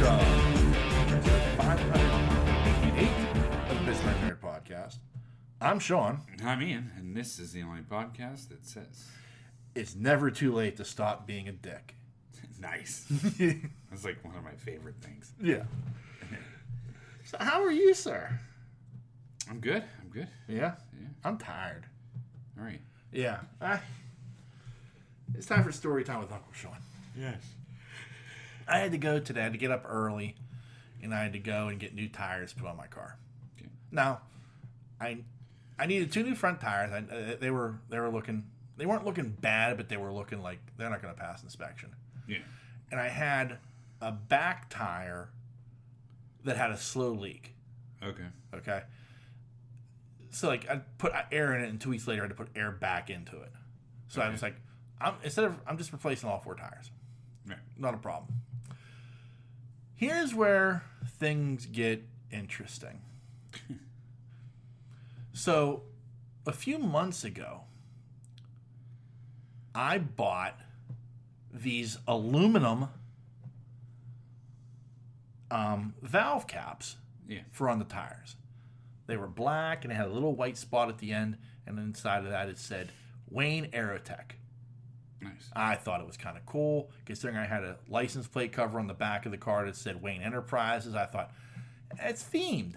Welcome to 508 of the Business Nerd Podcast. I'm Sean. I'm Ian, and this is the only podcast that says It's never too late to stop being a dick. nice. That's like one of my favorite things. Yeah. So how are you, sir? I'm good. Yeah? Yeah. I'm tired. All right. Yeah. It's time for story time with Uncle Sean. Yes. I had to go today. I had to get up early, and I had to go and get new tires put on my car. Okay. Now, I needed 2 new front tires. They weren't looking bad, but they were looking like they're not going to pass inspection. Yeah. And I had a back tire that had a slow leak. Okay. So like I put air in it, and 2 weeks later I had to put air back into it. So I was like, I'm just replacing all 4 tires. Right. Not a problem. Here's where things get interesting. So, a few months ago, I bought these aluminum valve caps for on the tires. They were black and it had a little white spot at the end, and inside of that it said Wayne Aerotech. Nice. I thought it was kind of cool, considering I had a license plate cover on the back of the car that said Wayne Enterprises. I thought, it's themed.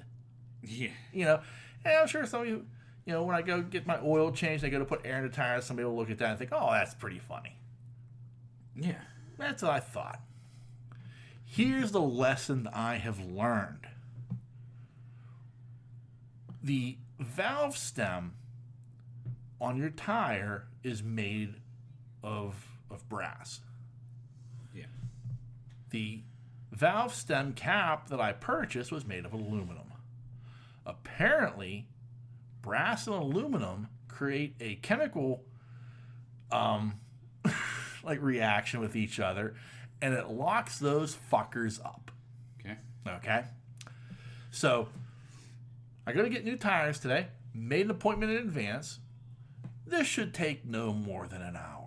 Yeah. And I'm sure some of you, when I go get my oil changed, I go to put air in the tires, somebody will look at that and think, oh, that's pretty funny. Yeah. That's what I thought. Here's the lesson I have learned. The valve stem on your tire is made of brass. Yeah. The valve stem cap that I purchased was made of aluminum. Apparently, brass and aluminum create a chemical reaction with each other, and it locks those fuckers up. Okay? So, I go to get new tires today, made an appointment in advance. This should take no more than an hour.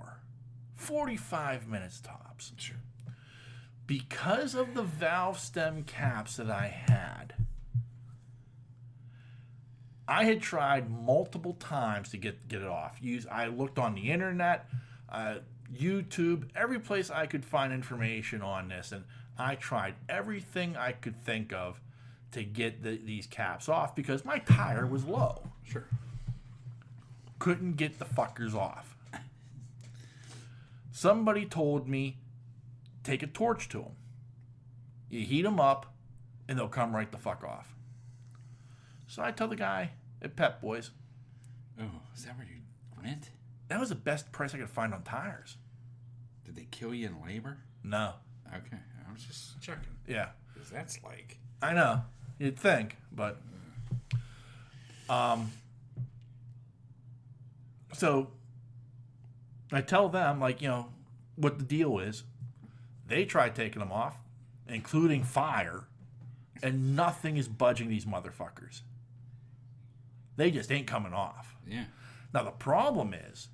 45 minutes tops. Sure. Because of the valve stem caps that I had tried multiple times to get it off. I looked on the internet, YouTube, every place I could find information on this, and I tried everything I could think of to get these caps off because my tire was low. Sure. Couldn't get the fuckers off. Somebody told me, take a torch to them. You heat them up, and they'll come right the fuck off. So I tell the guy at Pep Boys. Oh, is that where you went? That was the best price I could find on tires. Did they kill you in labor? No. Okay. I was just checking. Yeah. Because that's like... I know. You'd think, but... So... I tell them, what the deal is. They tried taking them off, including fire, and nothing is budging these motherfuckers. They just ain't coming off. Yeah. Now, the problem is,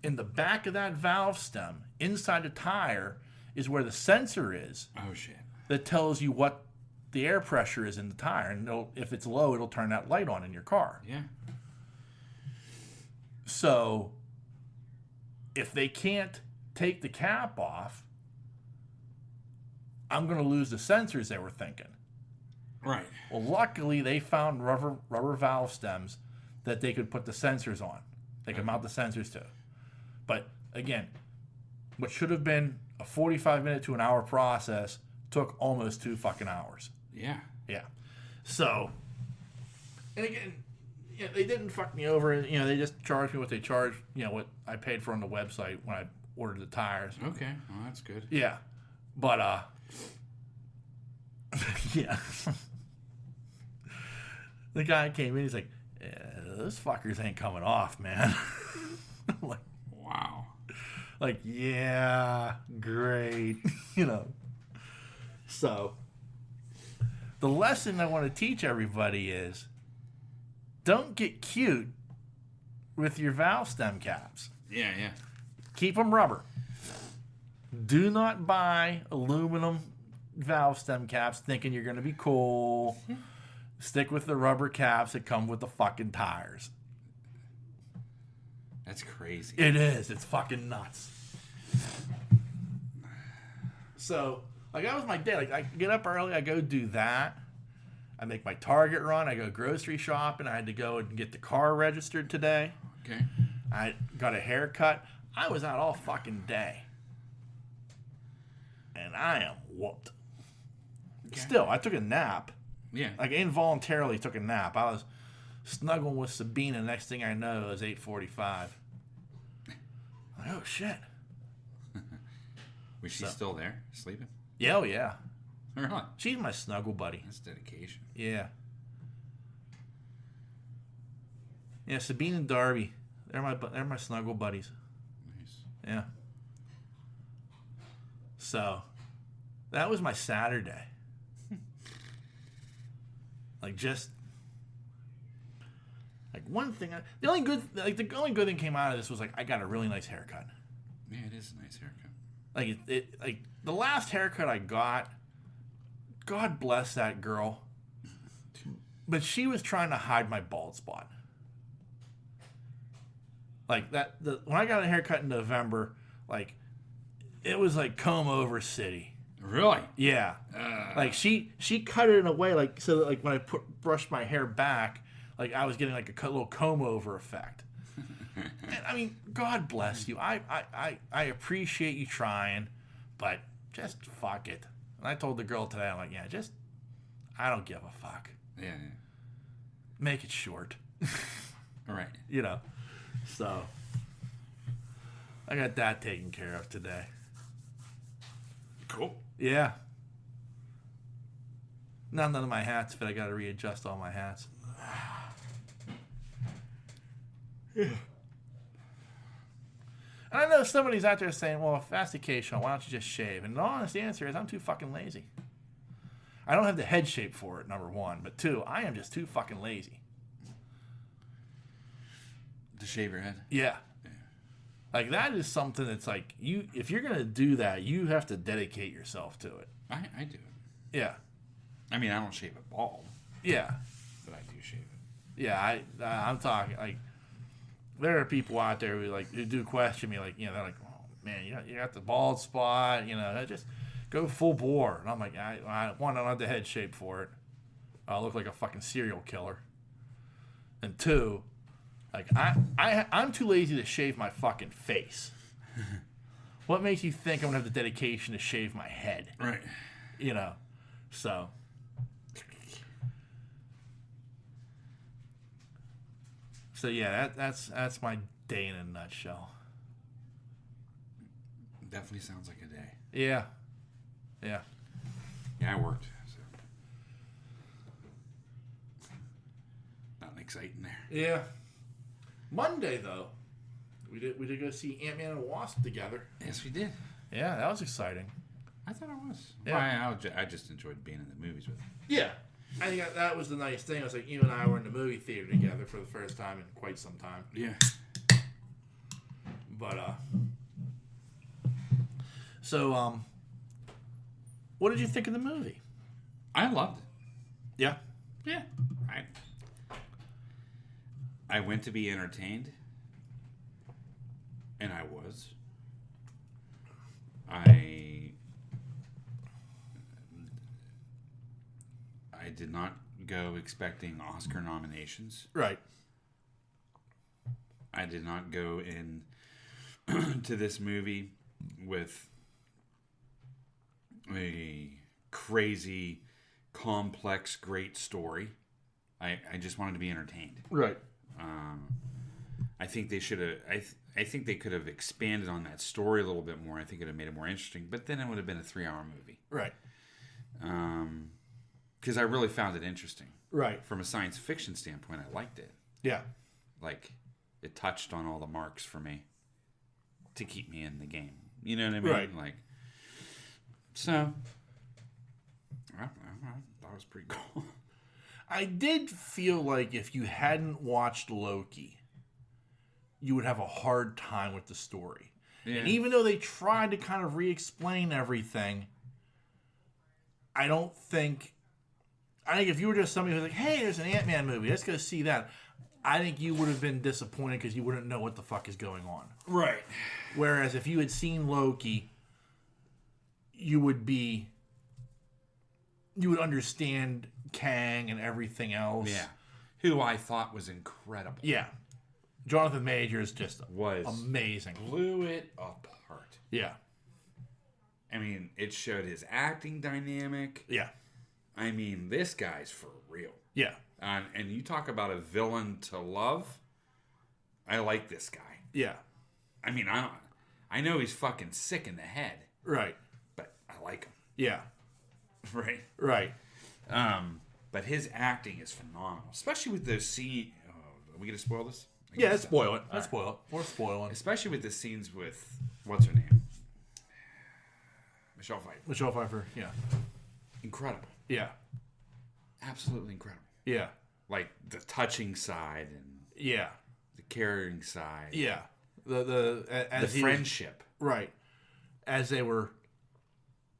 in the back of that valve stem, inside the tire, is where the sensor is. Oh, shit. That tells you what the air pressure is in the tire. And if it's low, it'll turn that light on in your car. Yeah. So... if they can't take the cap off, I'm going to lose the sensors, they were thinking. Right. Well, luckily, they found rubber valve stems that they could put the sensors on. They could mount the sensors to. But, again, what should have been a 45-minute to an hour process took almost 2 fucking hours. Yeah. Yeah. So, and again... they didn't fuck me over. They just charged me what they charged, what I paid for on the website when I ordered the tires. Okay. Well, that's good. Yeah. But, yeah. The guy came in, he's like, those fuckers ain't coming off, man. I'm like, wow. Like, yeah, great. So, the lesson I want to teach everybody is, don't get cute with your valve stem caps. Yeah. Keep them rubber. Do not buy aluminum valve stem caps thinking you're going to be cool. Stick with the rubber caps that come with the fucking tires. That's crazy. It is. It's fucking nuts. So, like, that was my day. Like, I get up early, I go do that. I make my Target run. I go grocery shopping. I had to go and get the car registered today. Okay. I got a haircut. I was out all fucking day. And I am whooped. Okay. Still, I took a nap. Yeah. Like, involuntarily took a nap. I was snuggling with Sabina. Next thing I know, it was 8:45. Like, oh, shit. Was she still there, sleeping? Yeah, oh, yeah. Really? She's my snuggle buddy. That's dedication. Yeah. Yeah, Sabine and Darby. They're my snuggle buddies. Nice. Yeah. So, that was my Saturday. Like, just like one thing. The only good thing came out of this was like I got a really nice haircut. Yeah, it is a nice haircut. Like like the last haircut I got. God bless that girl. But she was trying to hide my bald spot. Like when I got a haircut in November, like it was like comb over city. Really? Yeah. Like she cut it in a way like so that like when I brushed my hair back, like I was getting like a little comb over effect. And, I mean, God bless you. I appreciate you trying, but just fuck it. And I told the girl today, I'm like, yeah, just I don't give a fuck. Yeah. Make it short. All right. You know. So I got that taken care of today. Cool. Yeah. Now none of my hats fit. I got to readjust all my hats. Yeah. And I know somebody's out there saying, well, if that's the case, Sean, why don't you just shave? And the honest answer is I'm too fucking lazy. I don't have the head shape for it, number one. But two, I am just too fucking lazy. To shave your head? Yeah. Like, that is something that's like, if you're going to do that, you have to dedicate yourself to it. I do it. Yeah. I mean, I don't shave it bald. Yeah. But I do shave it. Yeah, I'm talking, like, there are people out there who do question me, like, you know, they're like, oh, man, you got the bald spot, you know, just go full bore. And I'm like, I don't have the head shape for it. I look like a fucking serial killer. And two, like, I'm too lazy to shave my fucking face. What makes you think I'm going to have the dedication to shave my head? Right. You know, so. So, yeah, that's my day in a nutshell. Definitely sounds like a day. Yeah. Yeah. Yeah, I worked. So. Nothing exciting there. Yeah. Monday, though, we did go see Ant-Man and Wasp together. Yes, we did. Yeah, that was exciting. I thought it was. Yeah. Well, I just enjoyed being in the movies with him. Yeah. I think that was the nice thing. I was like, you and I were in the movie theater together for the first time in quite some time. Yeah. But, so, what did you think of the movie? I loved it. Yeah? Yeah. I went to be entertained, and I was. I did not go expecting Oscar nominations. Right. I did not go in to this movie with a crazy, complex, great story. I just wanted to be entertained. Right. I think they should have. I think they could have expanded on that story a little bit more. I think it would have made it more interesting. But then it would have been a 3-hour movie. Right. Because I really found it interesting. Right. From a science fiction standpoint, I liked it. Yeah. Like, it touched on all the marks for me to keep me in the game. You know what I mean? Right. Like, so, I thought it was pretty cool. I did feel like if you hadn't watched Loki, you would have a hard time with the story. Yeah. And even though they tried to kind of re-explain everything, I think if you were just somebody who's like, hey, there's an Ant-Man movie, let's go see that, I think you would have been disappointed because you wouldn't know what the fuck is going on. Right. Whereas if you had seen Loki, you would understand Kang and everything else. Yeah. Who I thought was incredible. Yeah. Jonathan Majors just amazing. Blew it apart. Yeah. I mean, it showed his acting dynamic. Yeah. I mean, this guy's for real. Yeah. And you talk about a villain to love. I like this guy. Yeah. I mean, I know he's fucking sick in the head. Right. But I like him. Yeah. Right. Right. But his acting is phenomenal, especially with those scenes. Are we gonna spoil this? Yeah, let's spoil it. Let's spoil it. We're spoiling. Especially with the scenes with what's her name, Michelle Pfeiffer. Michelle Pfeiffer. Yeah. Incredible. Yeah. Absolutely incredible. Yeah. Like the touching side and yeah, the caring side. Yeah. The friendship. Right. As they were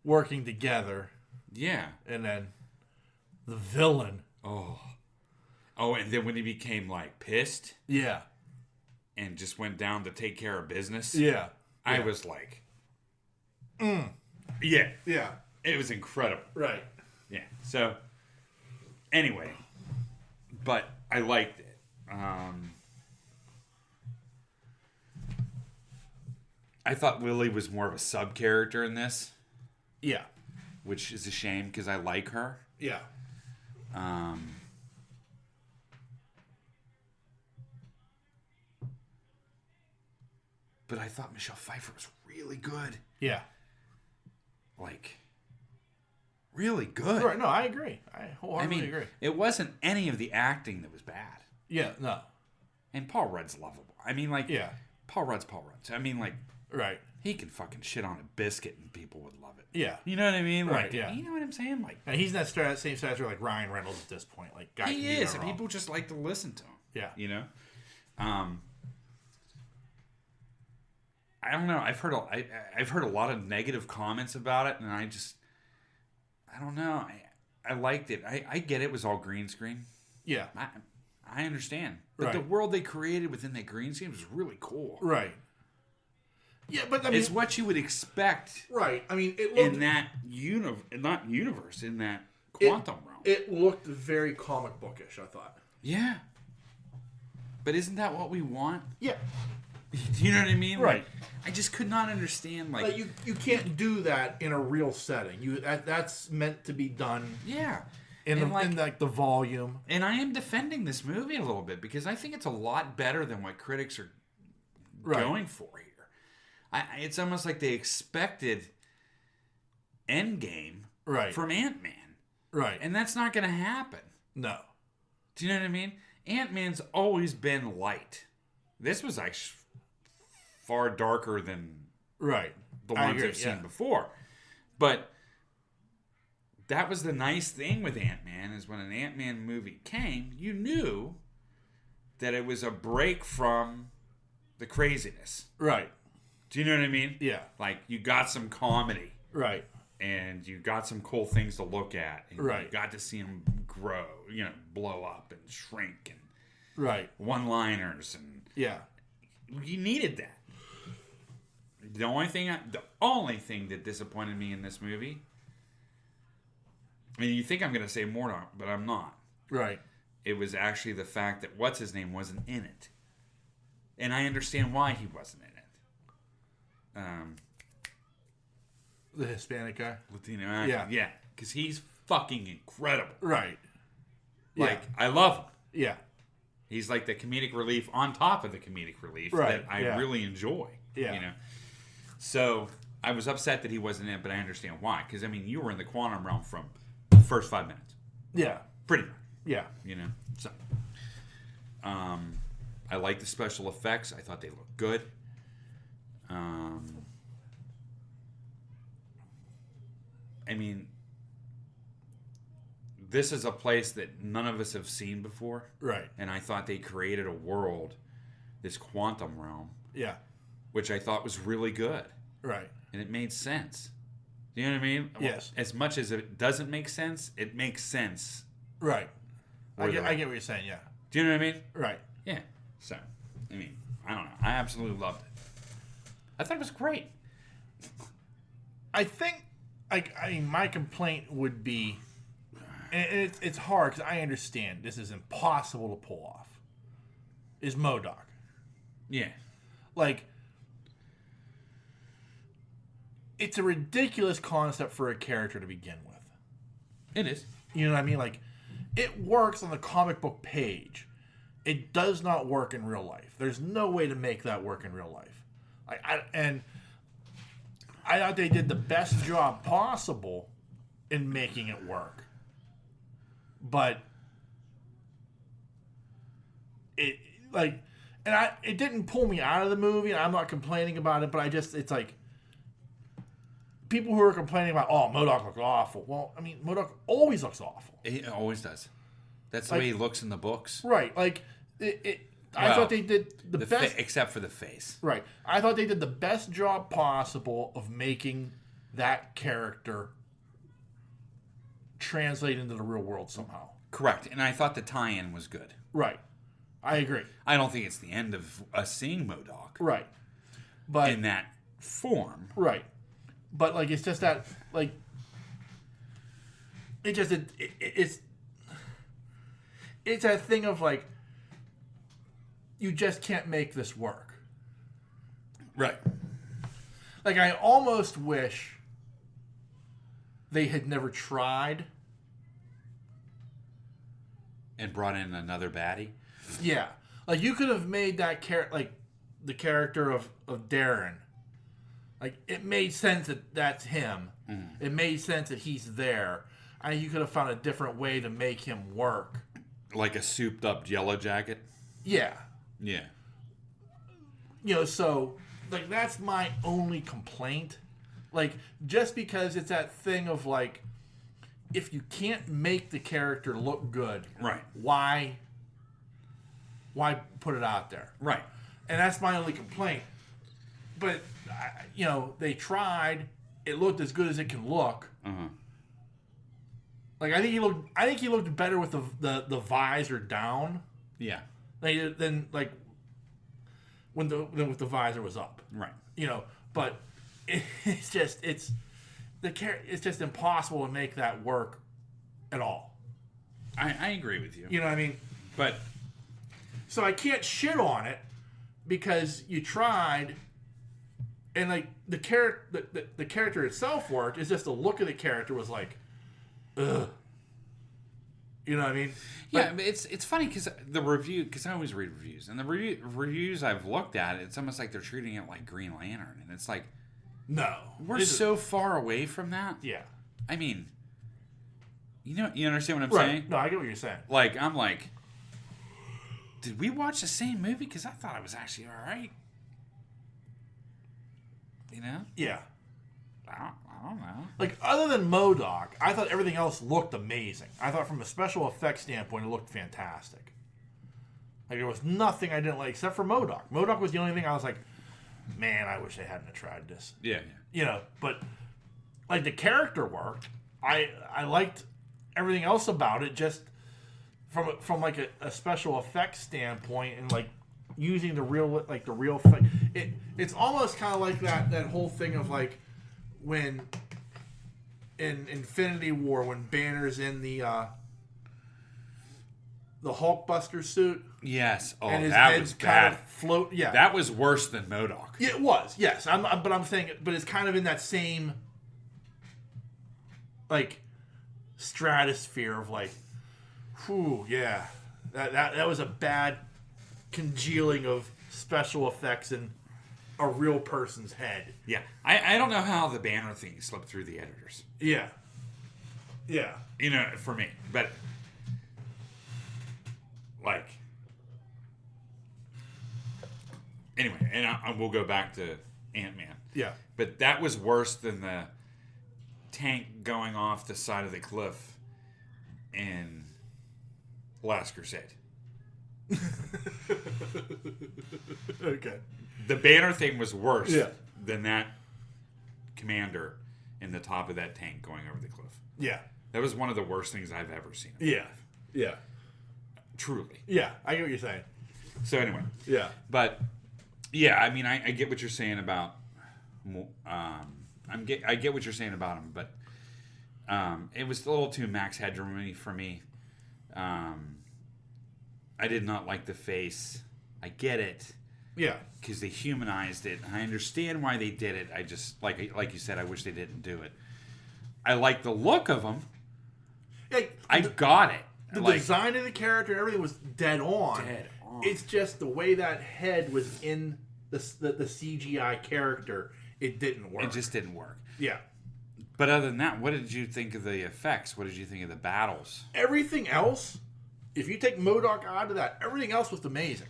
working together. Yeah. And then the villain. Oh, and then when he became like pissed. Yeah. And just went down to take care of business. Yeah. I was like, Yeah. Yeah. It was incredible. Right. Yeah. So, anyway, but I liked it. I thought Lily was more of a sub character in this. Yeah. Which is a shame because I like her. Yeah. But I thought Michelle Pfeiffer was really good. Yeah. Like, really good. Right. No, I agree. I wholeheartedly agree. It wasn't any of the acting that was bad. Yeah. No. And Paul Rudd's lovable. I mean, like, yeah. Paul Rudd's Paul Rudd. I mean, like, right. He can fucking shit on a biscuit and people would love it. Yeah. You know what I mean? Like, right. Yeah. You know what I'm saying? Like, and he's in that same stature like Ryan Reynolds at this point. Like, guy he is, and people just like to listen to him. Yeah. You know. I don't know. I've heard a lot of negative comments about it, and I don't know. I liked it. I get it was all green screen. Yeah. I understand. But right. The world they created within that green screen was really cool. Right. Yeah, but I mean, it's what you would expect. Right. I mean, it looked, in that not universe, in that quantum realm. It looked very comic bookish, I thought. Yeah. But isn't that what we want? Yeah. Do you know what I mean? Right. Like, I just could not understand. Like you can't do that in a real setting. That's meant to be done. Yeah. In the volume. And I am defending this movie a little bit because I think it's a lot better than what critics are going for here. It's almost like they expected Endgame from Ant-Man. Right. And that's not going to happen. No. Do you know what I mean? Ant-Man's always been light. This was actually far darker than the ones I've seen before. But that was the nice thing with Ant-Man is when an Ant-Man movie came, you knew that it was a break from the craziness. Right. Do you know what I mean? Yeah. Like, you got some comedy. Right. And you got some cool things to look at. And right. You got to see them grow, blow up and shrink and right. one-liners. And yeah. You needed that. The only thing that disappointed me in this movie, I mean, you think I'm going to say more, but I'm not. Right. It was actually the fact that what's-his-name wasn't in it. And I understand why he wasn't in it. The Hispanic guy? Latino actor. Yeah. Because he's fucking incredible. Right. Like, I love him. Yeah. He's like the comedic relief on top of the comedic relief that I really enjoy. Yeah. So, I was upset that he wasn't in it, but I understand why. Because, I mean, you were in the quantum realm from the first 5 minutes. Yeah. Pretty much. Yeah. So, I like the special effects. I thought they looked good. I mean, this is a place that none of us have seen before. Right. And I thought they created a world, this quantum realm. Yeah. Which I thought was really good. Right. And it made sense. Do you know what I mean? Yes. As much as it doesn't make sense, it makes sense. Right. I get what you're saying, yeah. Do you know what I mean? Right. Yeah. So, I mean, I don't know. I absolutely loved it. I thought it was great. I think, my complaint would be, and it's hard because I understand this is impossible to pull off, is MODOK. Yeah. Like, it's a ridiculous concept for a character to begin with. It is. You know what I mean? Like, it works on the comic book page. It does not work in real life. There's no way to make that work in real life. I thought they did the best job possible in making it work. But it didn't pull me out of the movie, and I'm not complaining about it, but it's like people who are complaining about, MODOK looks awful. Well, I mean, MODOK always looks awful. It always does. That's the way he looks in the books. Right. Like, I thought they did the best. Except for the face. Right. I thought they did the best job possible of making that character translate into the real world somehow. Correct. And I thought the tie-in was good. Right. I agree. I don't think it's the end of us seeing MODOK. Right. But in that form. Right. But, like, it's just that, like, it's that thing of, like, you just can't make this work. Right. Like, I almost wish they had never tried. And brought in another baddie? Yeah. Like, you could have made that the character of Darren. Like, it made sense that that's him. Mm. It made sense that he's there. And you could have found a different way to make him work. Like a souped up Yellow Jacket? Yeah. Yeah. You know, so, like, that's my only complaint. Like, just because it's that thing of, like, if you can't make the character look good, right? Why put it out there? Right. And that's my only complaint. But, they tried. It looked as good as it can look. Uh-huh. Like, I think he looked better with the visor down. Yeah. Than with the visor was up. Right. But it's just impossible to make that work at all. I agree with you. You know what I mean? But so I can't shit on it because you tried, and like the character itself worked. It's just the look of the character was like, ugh. You know what I mean? Yeah, but it's funny because I always read reviews, and the reviews I've looked at, it's almost like they're treating it like Green Lantern, and it's like, no, we're so far away from that. Yeah, I mean, you understand what I'm right. saying? No, I get what you're saying. Like, I'm like, did we watch the same movie? Because I thought it was actually all right. Yeah. I don't know. Like, other than MODOK, I thought everything else looked amazing. I thought from a special effects standpoint, it looked fantastic. Like, there was nothing I didn't like except for MODOK. MODOK was the only thing I was like, man, I wish they hadn't have tried this. Yeah. But, like, the character worked. I liked everything else about it, just from like a special effects standpoint, and like using the real thing. It's almost kind of like that whole thing of like when in Infinity War, when Banner's in the Hulkbuster suit. Yes. Oh, and his that head's was kind bad. of float. Yeah, that was worse than MODOK. Yeah, it was. Yes, I'm saying, but it's kind of in that same like stratosphere of like, whew, yeah, that was a bad congealing of special effects in a real person's head. Yeah, I don't know how the Banner thing slipped through the editors. Yeah. For me, but like, anyway, and we'll go back to Ant-Man. Yeah, but that was worse than the tank going off the side of the cliff in Last Crusade. Okay. The Banner thing was worse than that commander in the top of that tank going over the cliff. Yeah. That was one of the worst things I've ever seen. Yeah. Yeah. Truly. Yeah, I get what you're saying. So anyway. Yeah. But, yeah, I mean, I get what you're saying about... I get what you're saying about him, but it was a little too Max Headroom for me. I did not like the face. I get it. Yeah. Because they humanized it. I understand why they did it. I just, like you said, I wish they didn't do it. I like the look of him. I got it. The design of the character, everything was dead on. It's just the way that head was in the CGI character, it didn't work. It just didn't work. Yeah. But other than that, what did you think of the effects? What did you think of the battles? Everything else, if you take MODOK out of that, everything else was amazing.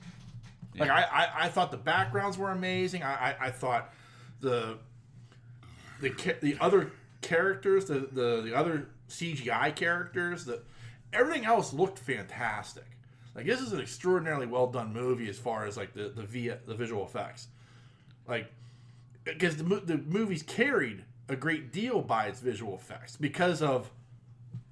Yeah. Like I thought the backgrounds were amazing. I thought the other characters, the other CGI characters, everything else looked fantastic. Like, this is an extraordinarily well done movie as far as like the visual effects. Like, because the movie's carried a great deal by its visual effects because of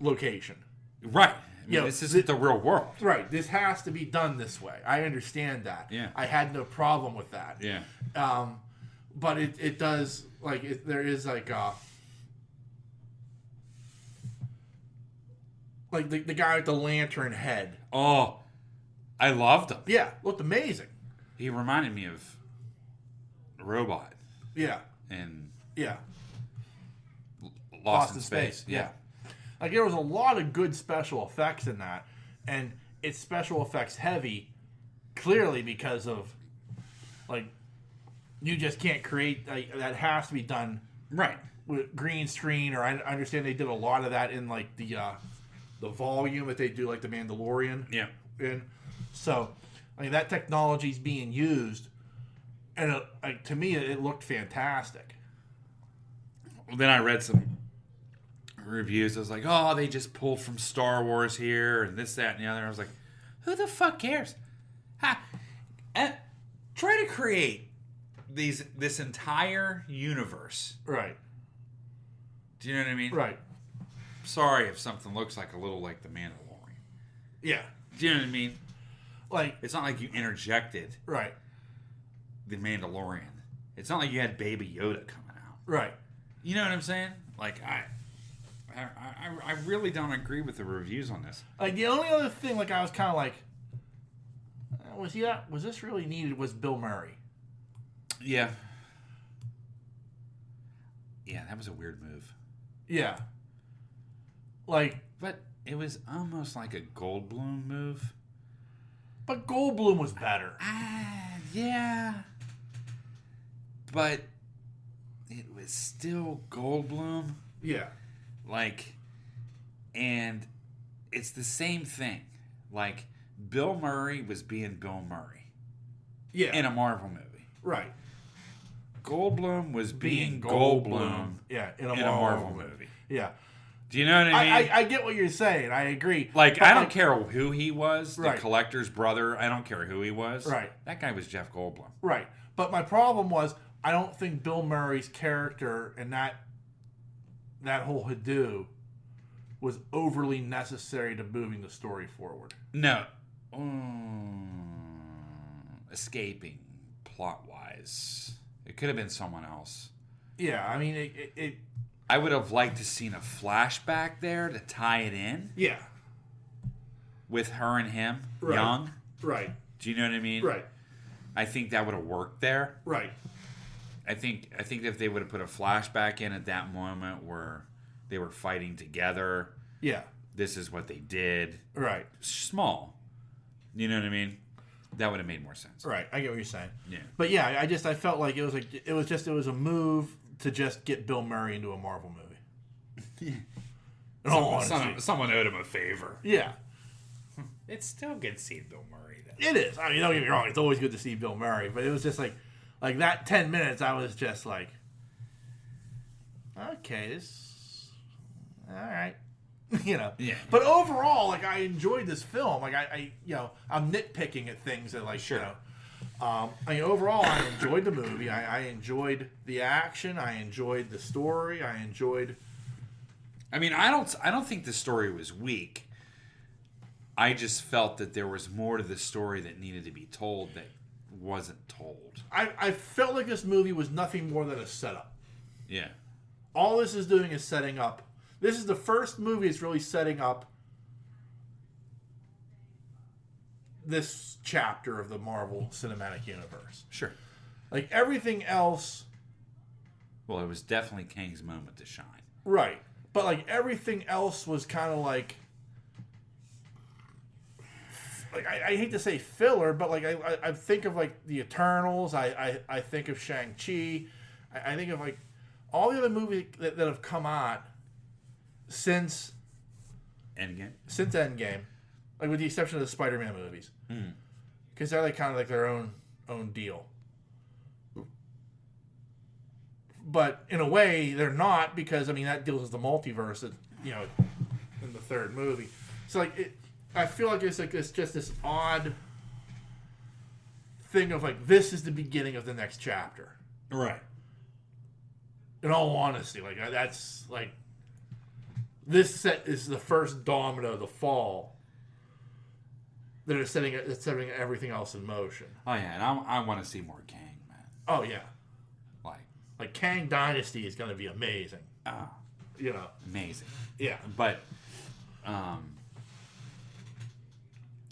location. Right. I mean, this isn't the real world. Right. This has to be done this way. I understand that. Yeah. I had no problem with that. Yeah. But it does, like, there is like the guy with the lantern head. Oh, I loved him. Yeah, looked amazing. He reminded me of a robot. Yeah. And yeah. Lost in Space. Yeah. Like, there was a lot of good special effects in that, and it's special effects heavy, clearly because of, like, you just can't create, that has to be done right with green screen, or I understand they did a lot of that in, like, the volume that they do, like, the Mandalorian. Yeah. In. So, I mean, that technology's being used, and to me, it looked fantastic. Well, then I read some reviews. I was like, oh, they just pulled from Star Wars here and this, that, and the other. I was like, who the fuck cares? Try to create this entire universe. Right. Do you know what I mean? Right. Sorry if something looks like a little like the Mandalorian. Yeah. Do you know what I mean? Like, it's not like you interjected right the Mandalorian. It's not like you had Baby Yoda coming out. Right. You know what I'm saying? Like, I really don't agree with the reviews on this. Like, the only other thing, like, I was kind of like, was this really needed? Was Bill Murray? Yeah. Yeah, that was a weird move. Yeah. Like, but it was almost like a Goldblum move. But Goldblum was better. Yeah. But it was still Goldblum. Yeah. Like, and it's the same thing. Like, Bill Murray was being Bill Murray. Yeah. In a Marvel movie. Right. Goldblum was being Goldblum. Yeah, in a Marvel movie. Yeah. Do you know what I mean? I get what you're saying. I agree. Like, I don't care who he was. The right. collector's brother. I don't care who he was. Right. That guy was Jeff Goldblum. Right. But my problem was, I don't think Bill Murray's character and that whole Hadoo was overly necessary to moving the story forward. No. Escaping plot-wise. It could have been someone else. Yeah, I mean, it I would have liked to seen a flashback there to tie it in. Yeah. With her and him, right. young. Right. Do you know what I mean? Right. I think that would have worked there. Right. I think if they would have put a flashback in at that moment where they were fighting together. Yeah. This is what they did. Right. Small. You know what I mean? That would have made more sense. Right. I get what you're saying. Yeah. But yeah, I felt like it was a move to just get Bill Murray into a Marvel movie. Someone owed him a favor. Yeah. It's still good to see Bill Murray, though. It is. I mean, don't get me wrong. It's always good to see Bill Murray. But it was just like that 10 minutes, I was just like, okay, this... All right. You know. Yeah. But overall, like, I enjoyed this film. Like, I'm nitpicking at things that, like, sure. you know... Overall, I enjoyed the movie. I enjoyed the action. I enjoyed the story. I enjoyed. I don't think the story was weak. I just felt that there was more to the story that needed to be told that wasn't told. I felt like this movie was nothing more than a setup. Yeah. All this is doing is setting up. This is the first movie that's really setting up this chapter of the Marvel Cinematic Universe. Sure. Like everything else. Well, it was definitely Kang's moment to shine. Right. But like everything else was kind of like I hate to say filler, but like I think of like the Eternals. I think of Shang-Chi. I think of like all the other movies that have come out since Endgame, like with the exception of the Spider-Man movies, because they're like kind of like their own deal. But in a way, they're not, because I mean that deals with the multiverse, in the third movie. So like I feel like it's just this odd thing of like this is the beginning of the next chapter. Right. In all honesty, like that's like this set is the first domino to fall that is setting everything else in motion. Oh yeah, and I want to see more Kang, man. Oh yeah, like Kang Dynasty is going to be amazing. Amazing. Yeah, but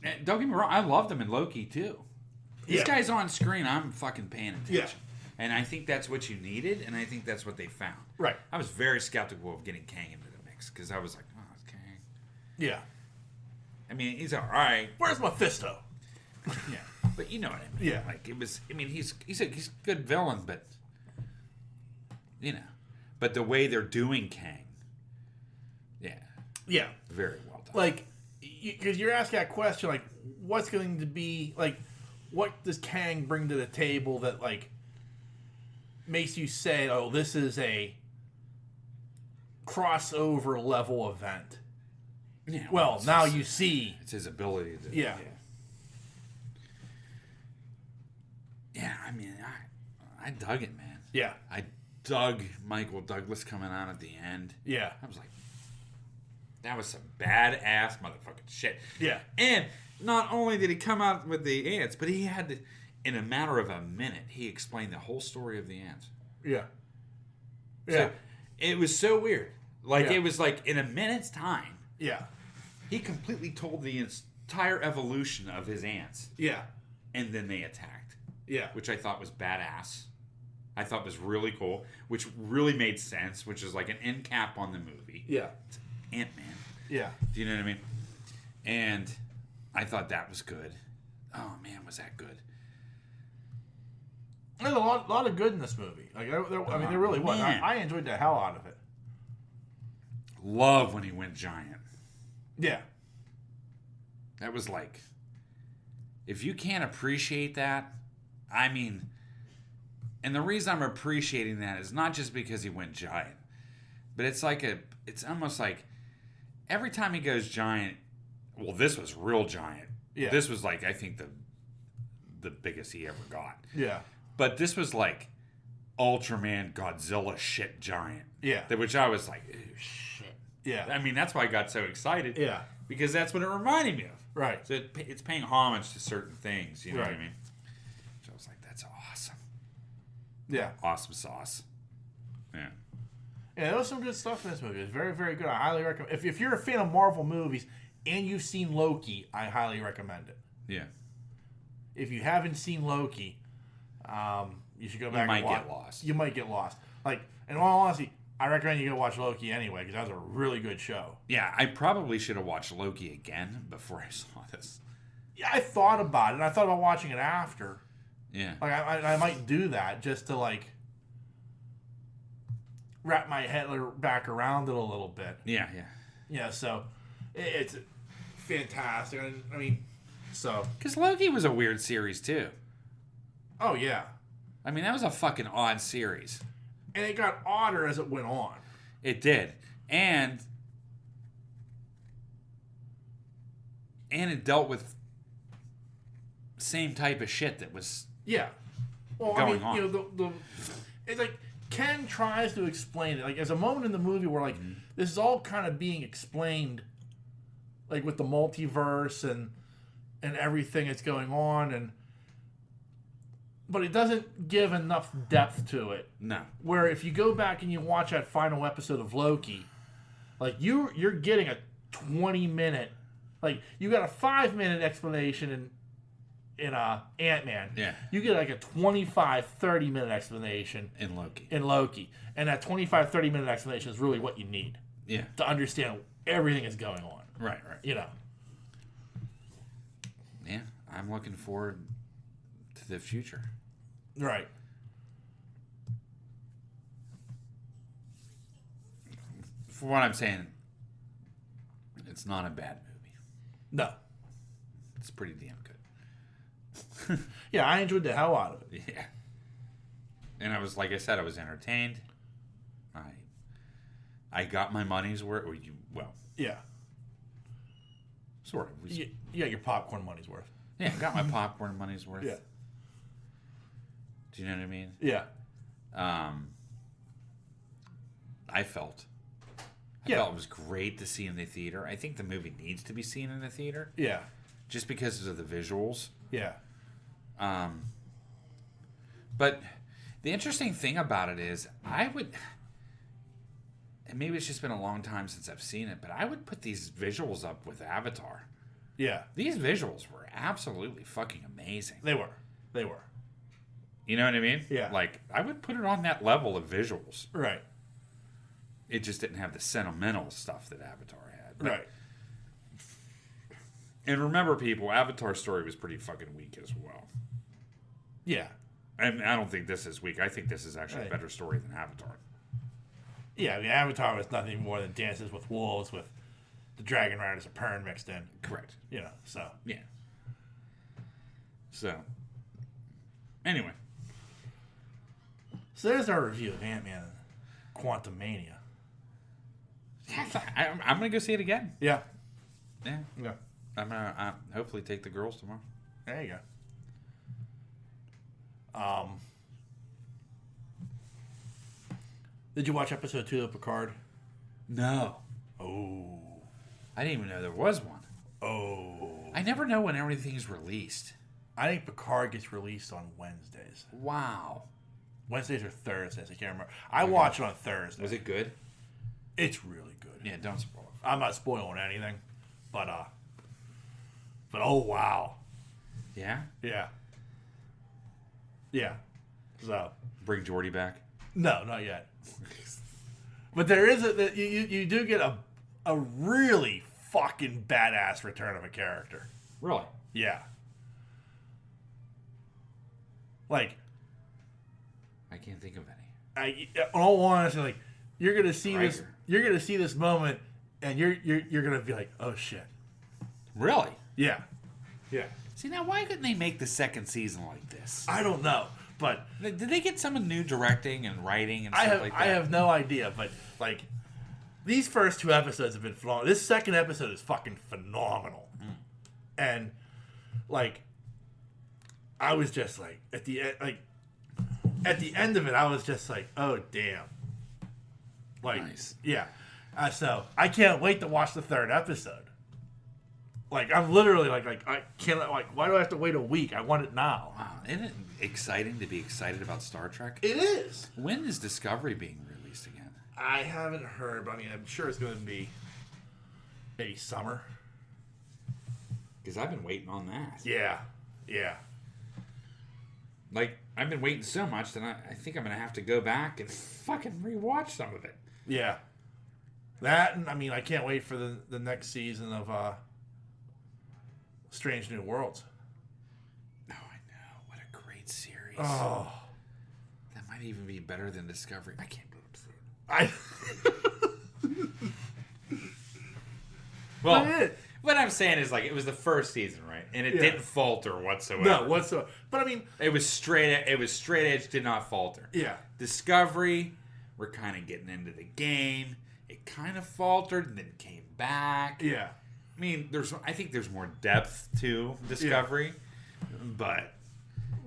and don't get me wrong, I loved him in Loki too. This guy's on screen, I'm fucking paying attention. Yeah. And I think that's what you needed, and I think that's what they found. Right. I was very skeptical of getting Kang into the mix, because I was like, oh, it's Kang. Yeah. I mean, he's all right. Where's Mephisto? Yeah. But you know what I mean. Yeah. Like, it was, I mean, he's a good villain, but, But the way they're doing Kang, yeah. Very well done. Like, because you're asking that question, like, what's going to be, like, what does Kang bring to the table that, like, makes you say, oh, this is a crossover level event? Yeah, well now you see. It's his ability to... Yeah. Yeah, I mean, I dug it, man. Yeah. I dug Michael Douglas coming on at the end. Yeah. I was like, that was some badass motherfucking shit. Yeah. And not only did he come out with the ants, but he had to, in a matter of a minute, he explained the whole story of the ants. Yeah. Yeah. So, it was so weird. Like, it was like, in a minute's time, yeah, he completely told the entire evolution of his ants. Yeah. And then they attacked. Yeah. Which I thought was badass. I thought was really cool, which really made sense, which is like an end cap on the movie. Yeah. It's Ant-Man. Yeah. Do you know what I mean? And I thought that was good. Oh, man, was that good. There's a lot of good in this movie. Like, there really was. I enjoyed the hell out of it. Love when he went giant. Yeah. That was like, if you can't appreciate that, I mean, and the reason I'm appreciating that is not just because he went giant, but it's almost like every time he goes giant, well, this was real giant. Yeah. This was like, I think the biggest he ever got. Yeah. But this was like Ultraman Godzilla shit giant. Yeah. Which I was like, ooh, shit. Yeah. I mean, that's why I got so excited. Yeah. Because that's what it reminded me of. Right. So it's paying homage to certain things, you know what I Right. mean? So I was like, that's awesome. Yeah. Awesome sauce. Yeah. Yeah, there was some good stuff in this movie. It's very, very good. I highly recommend. If you're a fan of Marvel movies and you've seen Loki, I highly recommend it. Yeah. If you haven't seen Loki, you should go back. You might and watch. get lost. You might get lost. Like, in all honesty, I recommend you go watch Loki anyway, because that was a really good show. Yeah, I probably should have watched Loki again before I saw this. Yeah, I thought about it, and I thought about watching it after. Yeah. Like, I might do that just to, like, wrap my head back around it a little bit. Yeah, yeah. Yeah, so it's fantastic. I mean, so. Because Loki was a weird series, too. Oh, yeah. I mean, that was a fucking odd series. And it got odder as it went on. It did. And it dealt with same type of shit that was Yeah. Well, going on. You know, it's like Ken tries to explain it. Like, there's a moment in the movie where, like, this is all kind of being explained, like, with the multiverse and everything that's going on, but it doesn't give enough depth to it. No. Where if you go back and you watch that final episode of Loki, like, you're getting a 20-minute, like, you got a 5-minute explanation in Ant-Man. Yeah. You get like a 25-30-minute explanation in Loki. And that 25-30-minute explanation is really what you need. Yeah. To understand everything that's going on. Right. You know. Yeah, I'm looking forward to the future. Right. For what I'm saying, it's not a bad movie. No. It's pretty damn good. Yeah, I enjoyed the hell out of it. Yeah. And I was, like I said, I was entertained. I got my money's worth. Yeah. Sort of. Yeah, your popcorn money's worth. Yeah, I got my popcorn money's worth. Yeah. Do you know what I mean? Yeah. I felt it was great to see in the theater. I think the movie needs to be seen in the theater. Yeah. Just because of the visuals. Yeah. But the interesting thing about it is, and maybe it's just been a long time since I've seen it, but I would put these visuals up with Avatar. Yeah. These visuals were absolutely fucking amazing. They were. You know what I mean? Yeah. Like, I would put it on that level of visuals. Right. It just didn't have the sentimental stuff that Avatar had. But, right. And remember, people, Avatar's story was pretty fucking weak as well. Yeah. And I don't think this is weak. I think this is actually a better story than Avatar. Yeah, I mean, Avatar was nothing more than Dances with Wolves with the Dragon Riders of Pern mixed in. Correct. You know, so. Yeah. So, anyway. So there's our review of Ant-Man and Quantumania. I'm going to go see it again. Yeah. Yeah. Yeah. I'm going to hopefully take the girls tomorrow. There you go. Did you watch episode 2 of Picard? No. Oh. I didn't even know there was one. Oh. I never know when everything's released. I think Picard gets released on Wednesdays. Wow. Wednesdays or Thursdays, I can't remember. I watch it on Thursday. Was it good? It's really good. Yeah, don't spoil it. I'm not spoiling anything, but oh wow. Yeah? Yeah. Yeah. So. Bring Geordi back? No, not yet. But there is you do get a really fucking badass return of a character. Really? Yeah. Like, I can't think of any. In all honesty, like, you're gonna see Riker. this. You're gonna see this moment, and you're gonna be like, oh shit. Really? Yeah. Yeah. See, now why couldn't they make the second season like this? I don't know, but did they get someone new directing and writing and stuff like that? I have no idea, but like, these first 2 episodes have been phenomenal. This second episode is fucking phenomenal, and like, I was just like at the end of it, I was just like, oh damn. Like, nice. Yeah. So I can't wait to watch the 3rd episode. Like, I'm literally like I can't, like, why do I have to wait a week? I want it now. Wow, isn't it exciting to be excited about Star Trek? It is. When is Discovery being released again? I haven't heard, but I mean, I'm sure it's going to be maybe summer. Because I've been waiting on that. Yeah. Yeah. Like, I've been waiting so much that I think I'm going to have to go back and fucking rewatch some of it. Yeah. That, and I mean, I can't wait for the next season of Strange New Worlds. Oh, I know. What a great series. Oh. That might even be better than Discovery. I can't believe it. Well, what I'm saying is, like, it was the first season, right? And it didn't falter whatsoever. No, whatsoever. But I mean, it was straight edge, did not falter. Yeah. Discovery, we're kind of getting into the game. It kind of faltered and then came back. Yeah. I mean, I think there's more depth to Discovery, but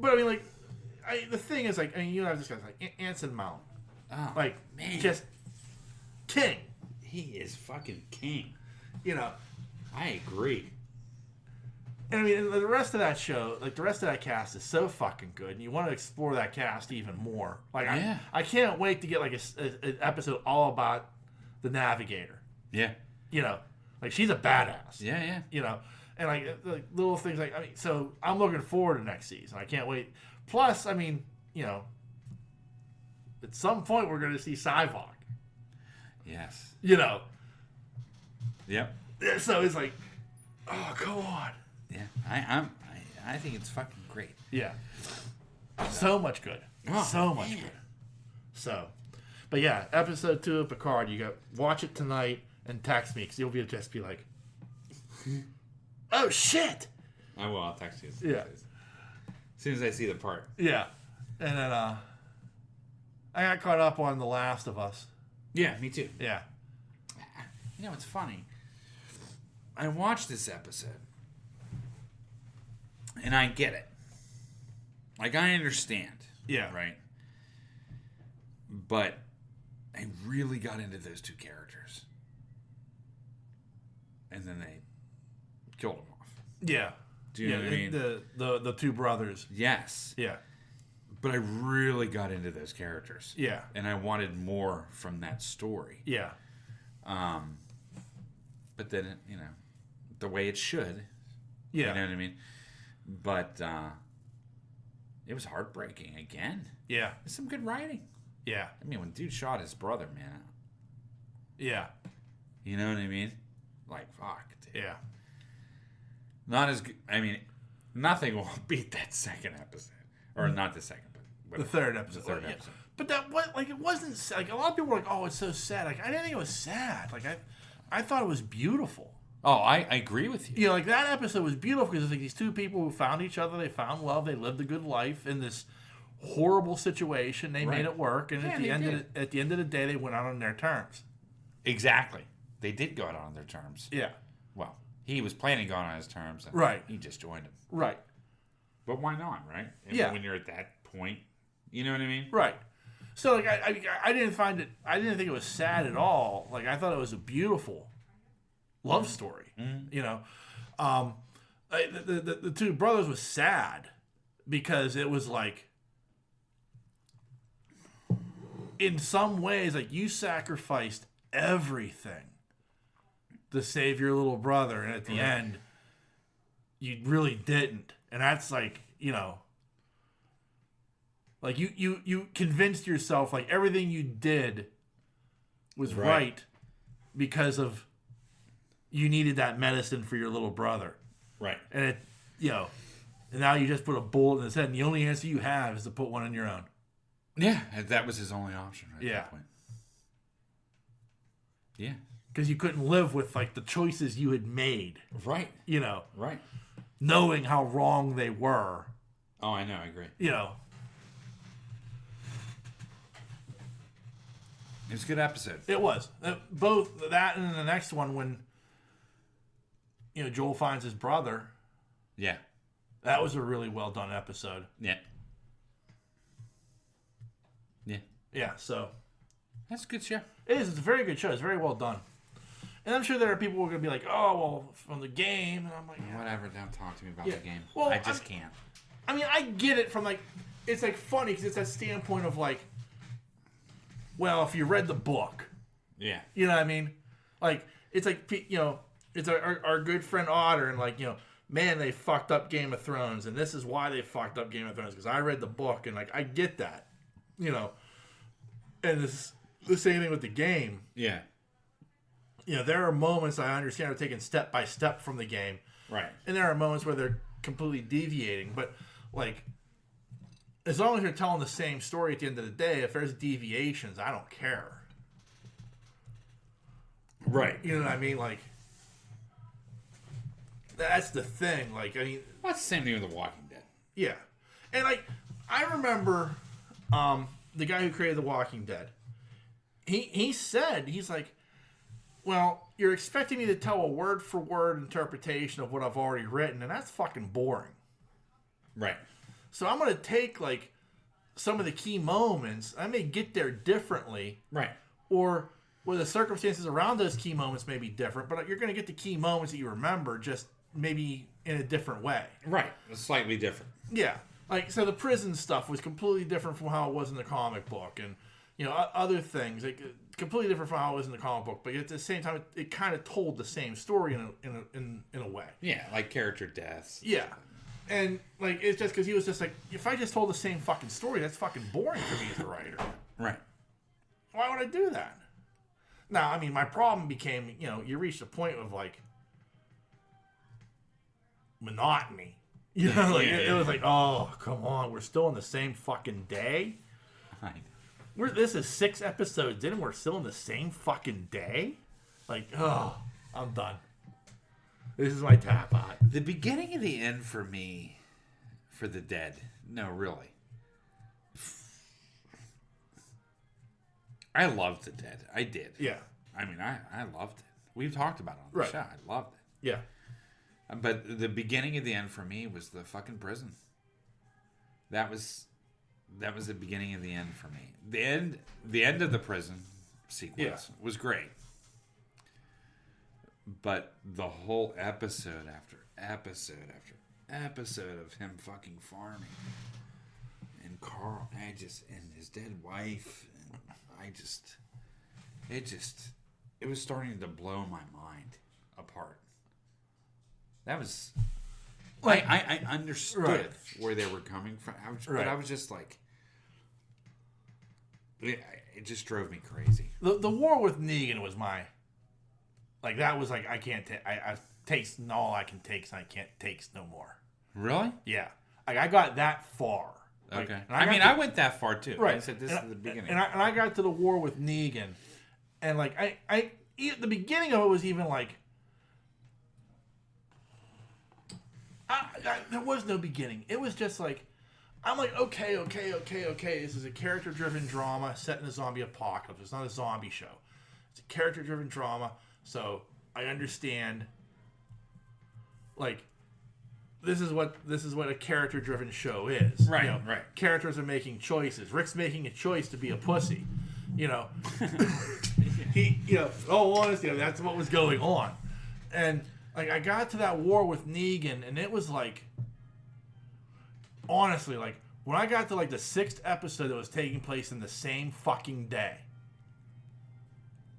But I mean, like, the thing is, like, I mean, you and I discussed, like, Anson Mount. Oh, like, man. Just king. He is fucking king. You know. I agree. And I mean, the rest of that show, like, the rest of that cast is so fucking good, and you want to explore that cast even more. Like, yeah. I can't wait to get, like, an episode all about the Navigator. Yeah. You know, like, she's a badass. Yeah, yeah. You know, and, like little things like, I mean, so I'm looking forward to next season. I can't wait. Plus, I mean, you know, at some point we're going to see Cyborg. Yes. You know. Yep. So it's like, oh, go on. Yeah, I think it's fucking great. Yeah. So much good. Oh, so much good. So, but yeah, episode 2 of Picard. You got watch it tonight and text me because you'll be just be like, oh shit. I will. I'll text you. Yeah. As soon as I see the part. Yeah, and then I got caught up on The Last of Us. Yeah, me too. Yeah. You know, it's funny. I watched this episode, and I get it. Like, I understand. Yeah. Right? But I really got into those two characters. And then they killed them off. Yeah. Do you know what I mean? The two brothers. Yes. Yeah. But I really got into those characters. Yeah. And I wanted more from that story. Yeah. But then, you know, the way it should. Yeah. You know what I mean? But it was heartbreaking again. Yeah. There's some good writing. Yeah. I mean, when dude shot his brother, man. Yeah. You know what I mean? Like, fuck, dude. Yeah. Not as good. I mean, nothing will beat that second episode. Or not the second, but whatever. The third episode. The third Yeah. episode. But it wasn't, like, a lot of people were like, oh, it's so sad. Like, I didn't think it was sad. Like, I thought it was beautiful. Oh, I agree with you. You know, like, that episode was beautiful because it's like these two people who found each other, they found love, they lived a good life in this horrible situation. They made it work, and at the end of the day, they went out on their terms. Exactly. They did go out on their terms. Yeah. Well, he was planning on his terms. And right. He just joined him. Right. But why not, right? Yeah. When you're at that point, you know what I mean? Right. So, like, I didn't think it was sad at all. Like, I thought it was a beautiful love story. Mm-hmm. You know, the two brothers was sad because it was like, in some ways, like, you sacrificed everything to save your little brother, and at the end, you really didn't. And that's like, you know, like you convinced yourself like everything you did was right because of you needed that medicine for your little brother. Right. And it, you know, and now you just put a bullet in his head, and the only answer you have is to put one in your own. Yeah, that was his only option at that point. Yeah. Because you couldn't live with, like, the choices you had made. Right. You know. Right. Knowing how wrong they were. Oh, I know. I agree. You know. It was a good episode. It was. Both that and the next one when, you know, Joel finds his brother. Yeah. That was a really well done episode. Yeah. Yeah. Yeah, so. That's a good show. It is. It's a very good show. It's very well done. And I'm sure there are people who are going to be like, oh, well, from the game. And I'm like, yeah. Whatever. Don't talk to me about the game. Well, I just can't. I mean, I get it from, like, it's, like, funny because it's that standpoint of, like, well, if you read the book. Yeah. You know what I mean? Like, it's like, you know, it's our good friend Otter and, like, you know, man, they fucked up Game of Thrones. And this is why they fucked up Game of Thrones. Because I read the book and, like, I get that. You know. And it's the same thing with the game. Yeah. You know, there are moments I understand are taken step by step from the game. Right. And there are moments where they're completely deviating. But, like, as long as you're telling the same story at the end of the day, if there's deviations, I don't care. Right. You know what I mean? Like, that's the thing. Like, I mean... Well, that's the same thing with The Walking Dead. Yeah. And, like, I remember the guy who created The Walking Dead. He said, he's like, well, you're expecting me to tell a word-for-word interpretation of what I've already written, and that's fucking boring. Right. So I'm going to take, like, some of the key moments. I may get there differently. Right. Or where the circumstances around those key moments may be different, but you're going to get the key moments that you remember, just maybe in a different way. Right. Slightly different. Yeah. Like, so the prison stuff was completely different from how it was in the comic book. And, you know, other things, like, completely different from how it was in the comic book. But at the same time, it kind of told the same story in a way. Yeah, like character deaths. Yeah. And, like, it's just because he was just like, if I just told the same fucking story, that's fucking boring for me as a writer. Right. Why would I do that? Now, I mean, my problem became, you know, you reached a point of, like, monotony. You know, like, it was like, oh, come on, we're still in the same fucking day? Right. This is 6 episodes in and we're still in the same fucking day? Like, oh, I'm done. This is my tap out. The beginning of the end for me, for the dead, no, really. I loved the dead. I did. Yeah. I mean, I loved it. We've talked about it on the show. I loved it. Yeah. But the beginning of the end for me was the fucking prison. That was the beginning of the end for me. The end of the prison sequence was great. But the whole episode after episode after episode of him fucking farming and Carl, and his dead wife, and it was starting to blow my mind apart. That was, like, I understood where they were coming from, but I was just like, it just drove me crazy. The war with Negan was my, like, that was like, I can't take, I takes all I can take, and I can't take no more. Really? Yeah. Like, I got that far. Like, okay. I went that far too. Right. I said this is the beginning. And I got to the war with Negan, and, like, the beginning of it was even like, there was no beginning. It was just like, I'm like, okay. This is a character-driven drama set in a zombie apocalypse. It's not a zombie show. It's a character-driven drama. So I understand. Like, this is what a character-driven show is. Right. You know, right. Characters are making choices. Rick's making a choice to be a pussy. You know, all honesty, that's what was going on, and. Like, I got to that war with Negan, and it was like, honestly, like, when I got to, like, the 6th episode that was taking place in the same fucking day,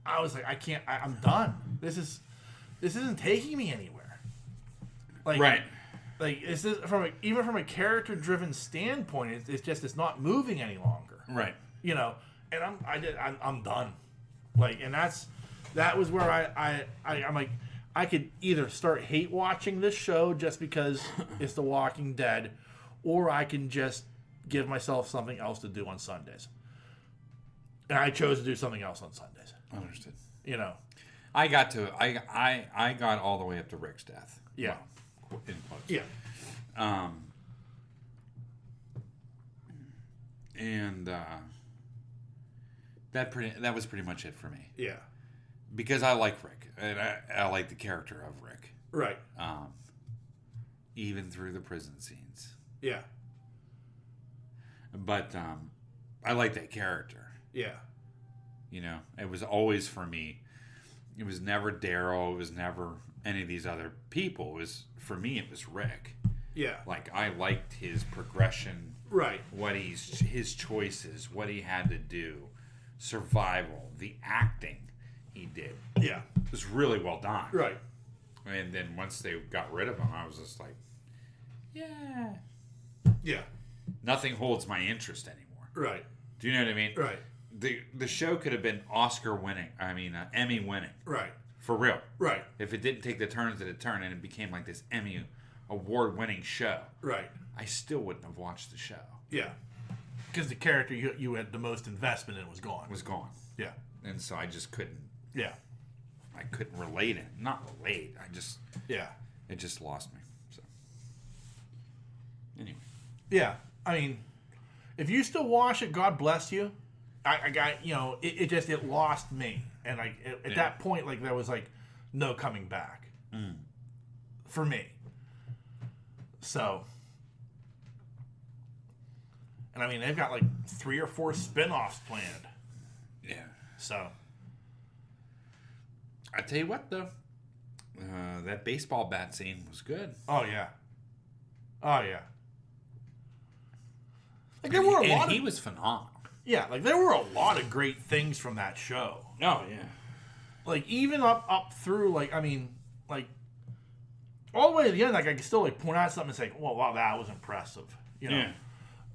I was like, I'm done. This isn't taking me anywhere. Like, right. Like, this is even from a character-driven standpoint, it's not moving any longer. Right. You know, and I'm done. Like, and that was where I'm like, I could either start hate watching this show just because it's The Walking Dead, or I can just give myself something else to do on Sundays. And I chose to do something else on Sundays. Understood. You know, I got all the way up to Rick's death. Yeah. Well, in quotes. Yeah. And that was pretty much it for me. Yeah. Because I like Rick, and I like the character of Rick. Right. Even through the prison scenes. Yeah. But I like that character. Yeah. You know, it was always for me. It was never Daryl. It was never any of these other people. It was, for me, it was Rick. Yeah. Like, I liked his progression. Right. His choices, what he had to do, survival, the acting he did. Yeah. It was really well done. Right. And then once they got rid of him, I was just like, yeah. Yeah. Nothing holds my interest anymore. Right. Do you know what I mean? Right. The show could have been Emmy winning. Right. For real. Right. If it didn't take the turns that it turned and it became like this Emmy award winning show. Right. I still wouldn't have watched the show. Yeah. Because the character you had the most investment in was gone. Yeah. And so I just couldn't. Yeah. I couldn't relate it. Not relate. Yeah. It just lost me. So. Anyway. Yeah. I mean, if you still watch it, God bless you. I got, it lost me. And at that point, like, there was, like, no coming back. For me. So. And I mean, they've got like 3 or 4 spin-offs planned. Yeah. So. I tell you what, though. That baseball bat scene was good. Oh, yeah. Oh, yeah. Like, there were a lot he was phenomenal. Yeah, like, there were a lot of great things from that show. Oh, yeah. Like, even up through, like, I mean, like, all the way to the end, like, I can still, like, point out something and say, well, wow, that was impressive. You know? Yeah.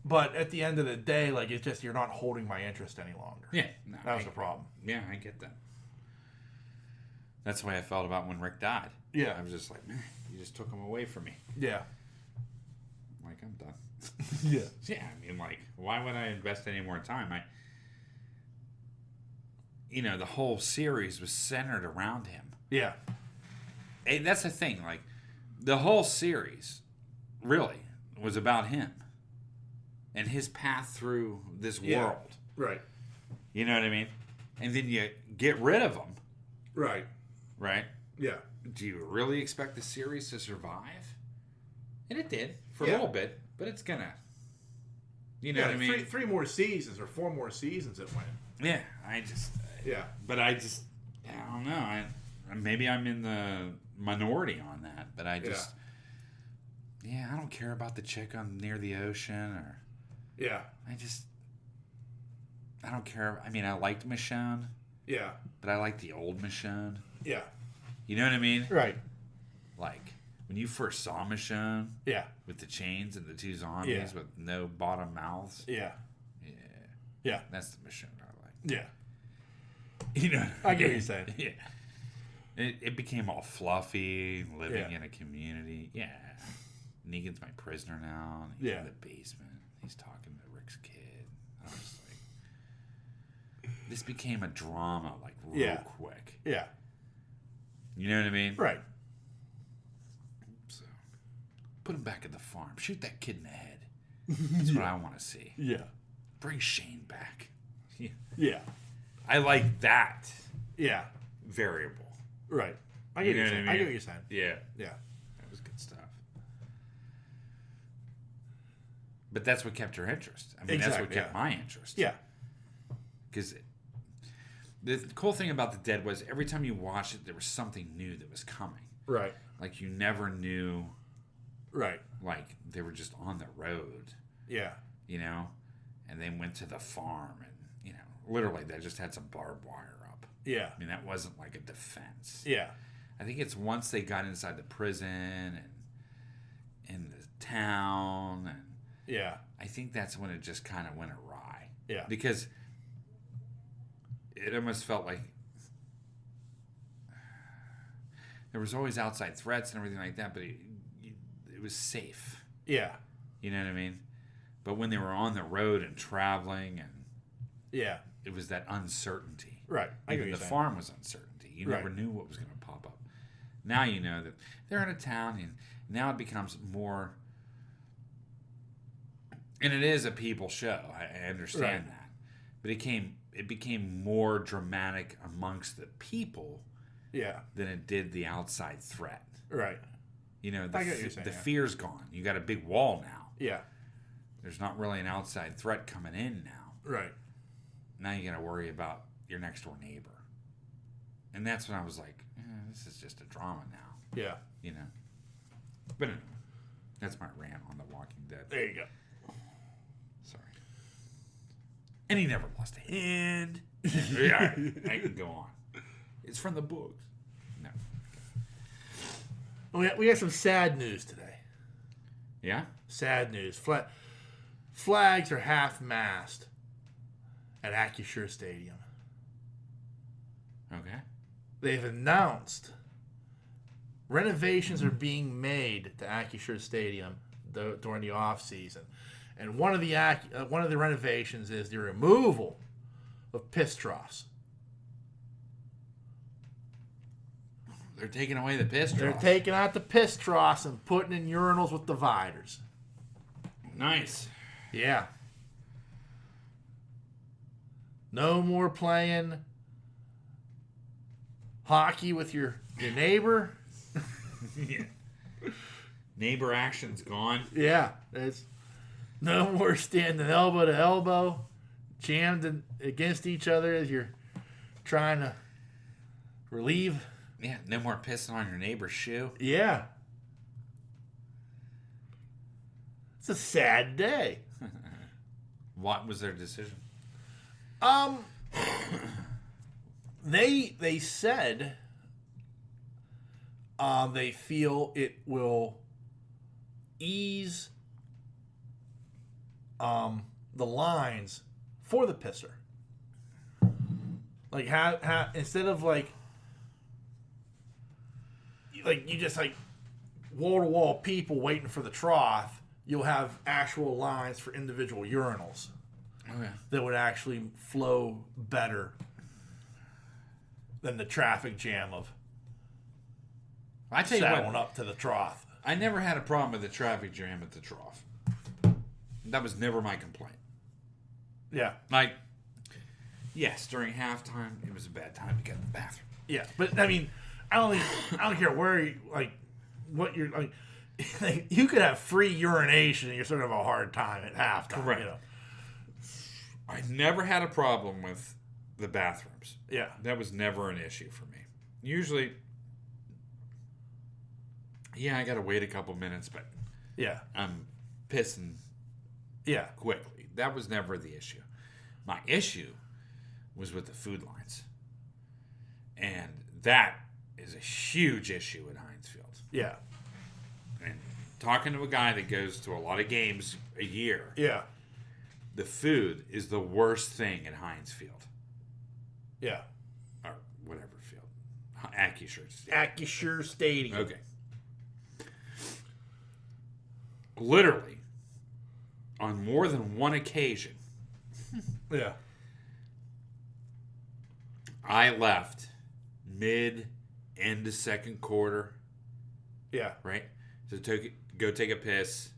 But at the end of the day, like, it's just, you're not holding my interest any longer. Yeah. No, that was the problem. Yeah, I get that. That's the way I felt about when Rick died. Yeah. I was just like, man, you just took him away from me. Yeah. Like, I'm done. Yeah. Yeah, I mean, like, why would I invest any more time? The whole series was centered around him. Yeah. And that's the thing. Like, the whole series really was about him and his path through this world. Right. You know what I mean? And then you get rid of him. Right. Right? Yeah. Do you really expect the series to survive? And it did for a little bit, but it's gonna. You know what I mean? 3 more seasons or 4 more seasons it went. Yeah, I just. Yeah. But I don't know. Maybe I'm in the minority on that, but I just. Yeah, I don't care about the chick near the ocean or. Yeah. I don't care. I mean, I liked Michonne. Yeah. But I like the old Michonne. Yeah. You know what I mean? Right. Like, when you first saw Michonne. Yeah. With the chains and the 2 zombies with no bottom mouths. Yeah. Yeah. Yeah. That's the Michonne I like. Yeah. You know? I get what you're saying. Yeah. It became all fluffy, living in a community. Yeah. Negan's my prisoner now. And he's in the basement. He's talking to Rick's kid. I was like, this became a drama, like, real quick. Yeah. You know what I mean? Right. So, put him back at the farm. Shoot that kid in the head. That's what I want to see. Yeah. Bring Shane back. Yeah. Yeah. I like that. Yeah. Variable. Right. I get what you're saying. I get what you're saying. Yeah. Yeah. That was good stuff. But that's what kept her interest. I mean, that's what kept my interest. Yeah. Because the cool thing about The Dead was every time you watched it, there was something new that was coming. Right. Like, you never knew. Right. Like, they were just on the road. Yeah. You know? And they went to the farm and, literally they just had some barbed wire up. Yeah. I mean, that wasn't like a defense. Yeah. I think it's once they got inside the prison and in the town and I think that's when it just kind of went awry. Yeah. Because it almost felt like there was always outside threats and everything like that, but it was safe. Yeah. You know what I mean? But when they were on the road and traveling and it was that uncertainty. Right. Even the farm was uncertainty. You never knew what was going to pop up. Now you know that they're in a town and now it becomes more. And it is a people show. I understand that. But it became more dramatic amongst the people than it did the outside threat. Right. The fear's gone. You got a big wall now. Yeah. There's not really an outside threat coming in now. Right. Now you got to worry about your next door neighbor. And that's when I was like, this is just a drama now. Yeah. But anyway, that's my rant on The Walking Dead. There you go. Sorry. And he never lost a hand. Yeah, I can go on. It's from the books. No. We have some sad news today. Yeah? Sad news. Flags are half-mast at Acisure Stadium. Okay. They've announced renovations are being made to Acisure Stadium during the off-season. And one of the renovations is the removal of piss troughs. They're taking away the piss troughs. They're taking out the piss troughs and putting in urinals with dividers. Nice. Yeah. No more playing hockey with your neighbor. Yeah. Neighbor action's gone. Yeah. No more standing elbow to elbow, jammed against each other as you're trying to relieve. Yeah, no more pissing on your neighbor's shoe. Yeah. It's a sad day. What was their decision? They said they feel it will ease the lines for the pisser. Like instead of like you just like wall to wall people waiting for the trough, you'll have actual lines for individual urinals. Okay. That would actually flow better than the traffic jam of I tell you saddling what, up to the trough. I never had a problem with the traffic jam at the trough. That was never my complaint. Yeah. Like, yes, during halftime, it was a bad time to get in the bathroom. Yeah, but I mean, I don't care where you, like what you're like. You could have free urination, and you're sort of a hard time at halftime. Correct. You know? I never had a problem with the bathrooms. Yeah, that was never an issue for me. Usually, yeah, I got to wait a couple minutes, but yeah, I'm pissing. Yeah, quickly. That was never the issue. My issue was with the food lines, and that is a huge issue at Heinz Field. Yeah. And talking to a guy that goes to a lot of games a year, yeah, the food is the worst thing at Heinz Field. Yeah. Or whatever field. Acisure Stadium. Acisure Stadium. Okay. Literally, on more than one occasion, yeah, I left end of second quarter. Yeah. Right? So go take a piss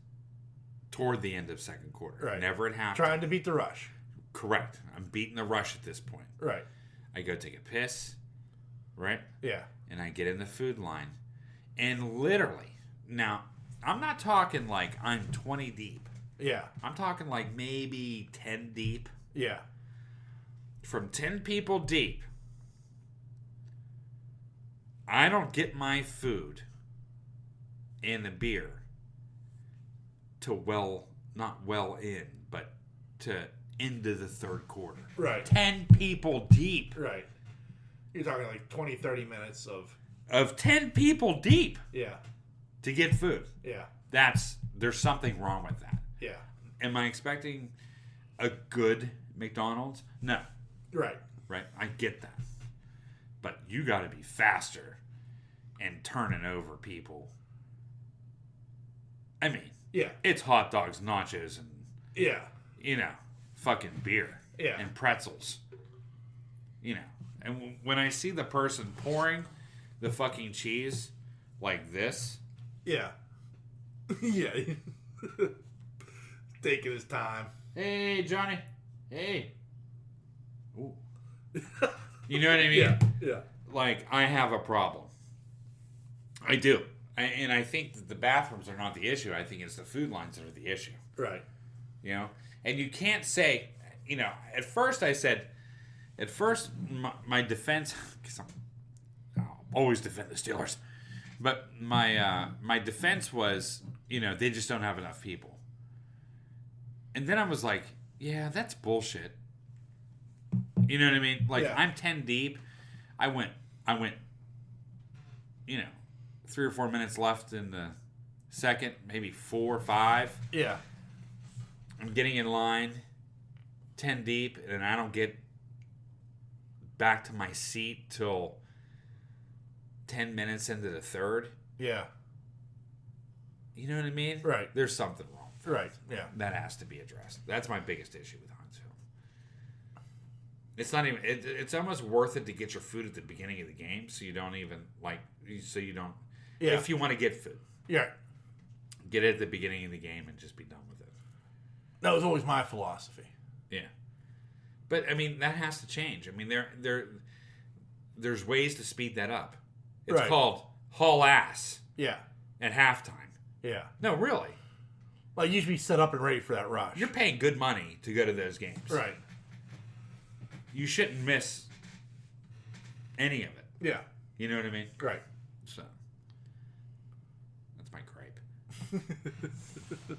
toward the end of second quarter. Right. Never at halftime. Trying to beat the rush. Correct. I'm beating the rush at this point. Right. I go take a piss. Right? Yeah. And I get in the food line. And literally, now, I'm not talking like I'm 20 deep. Yeah. I'm talking like maybe 10 deep. Yeah. From 10 people deep, I don't get my food and the beer to not well in, but to into the third quarter. Right. 10 people deep. Right. You're talking like 20, 30 minutes of 10 people deep. Yeah. To get food. Yeah. There's something wrong with that. Yeah. Am I expecting a good McDonald's? No. Right. Right? I get that. But you got to be faster and turning over people. I mean, yeah, it's hot dogs, nachos, and yeah, fucking beer, yeah, and pretzels, And when I see the person pouring the fucking cheese like this, yeah, yeah, taking his time. Hey, Johnny, hey, ooh, you know what I mean? Yeah, yeah. Like, I have a problem. I do. And I think that the bathrooms are not the issue. I think it's the food lines that are the issue. Right. And you can't say, at first I said, my defense, because I'll always defend the Steelers, but my defense was, they just don't have enough people. And then I was like, yeah, that's bullshit. You know what I mean? Like, yeah. I'm 10 deep. I went, 3 or 4 minutes left in the second, maybe 4 or 5. Yeah. I'm getting in line, 10 deep, and I don't get back to my seat till 10 minutes into the third. Yeah. You know what I mean? Right. There's something wrong. Right. Yeah. That has to be addressed. That's my biggest issue with Huntsville. It's not even. It's almost worth it to get your food at the beginning of the game, so you don't even Yeah. If you want to get food. Yeah. Get it at the beginning of the game and just be done with it. That was always my philosophy. Yeah. But I mean, that has to change. I mean, there's ways to speed that up. It's called haul ass. Yeah. At halftime. Yeah. No, really. Like, you should be set up and ready for that rush. You're paying good money to go to those games. Right. You shouldn't miss any of it. Yeah. You know what I mean? Right. So, that's my gripe.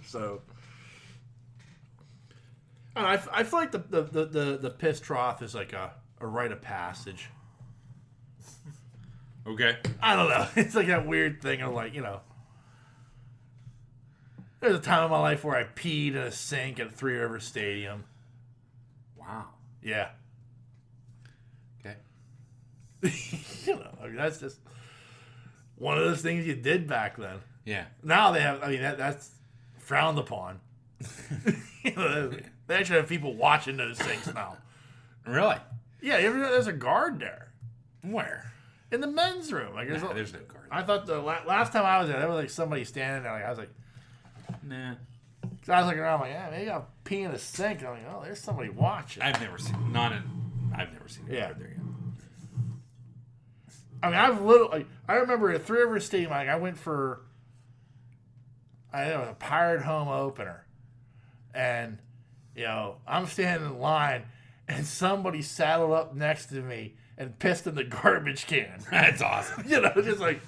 So, I feel like the piss trough is like a rite of passage. Okay. I don't know. It's like that weird thing of like, there's a time in my life where I peed in a sink at Three Rivers Stadium. Wow. Yeah. Okay. I mean, that's just one of those things you did back then. Yeah. Now they have, that's frowned upon. They actually have people watching those things now. Really? Yeah, there's a guard there. Where? In the men's room. Like, there's no guard. I thought the last time I was there was like somebody standing there. Like, I was like, nah. So I was looking around, like, yeah, maybe I'll pee in a sink. And I'm like, oh, there's somebody watching. I've never seen a guard there yet. I mean, I remember at Three Rivers Stadium, like, I went for, a Pirate home opener. And, I'm standing in line, and somebody saddled up next to me and pissed in the garbage can. That's awesome. Just like,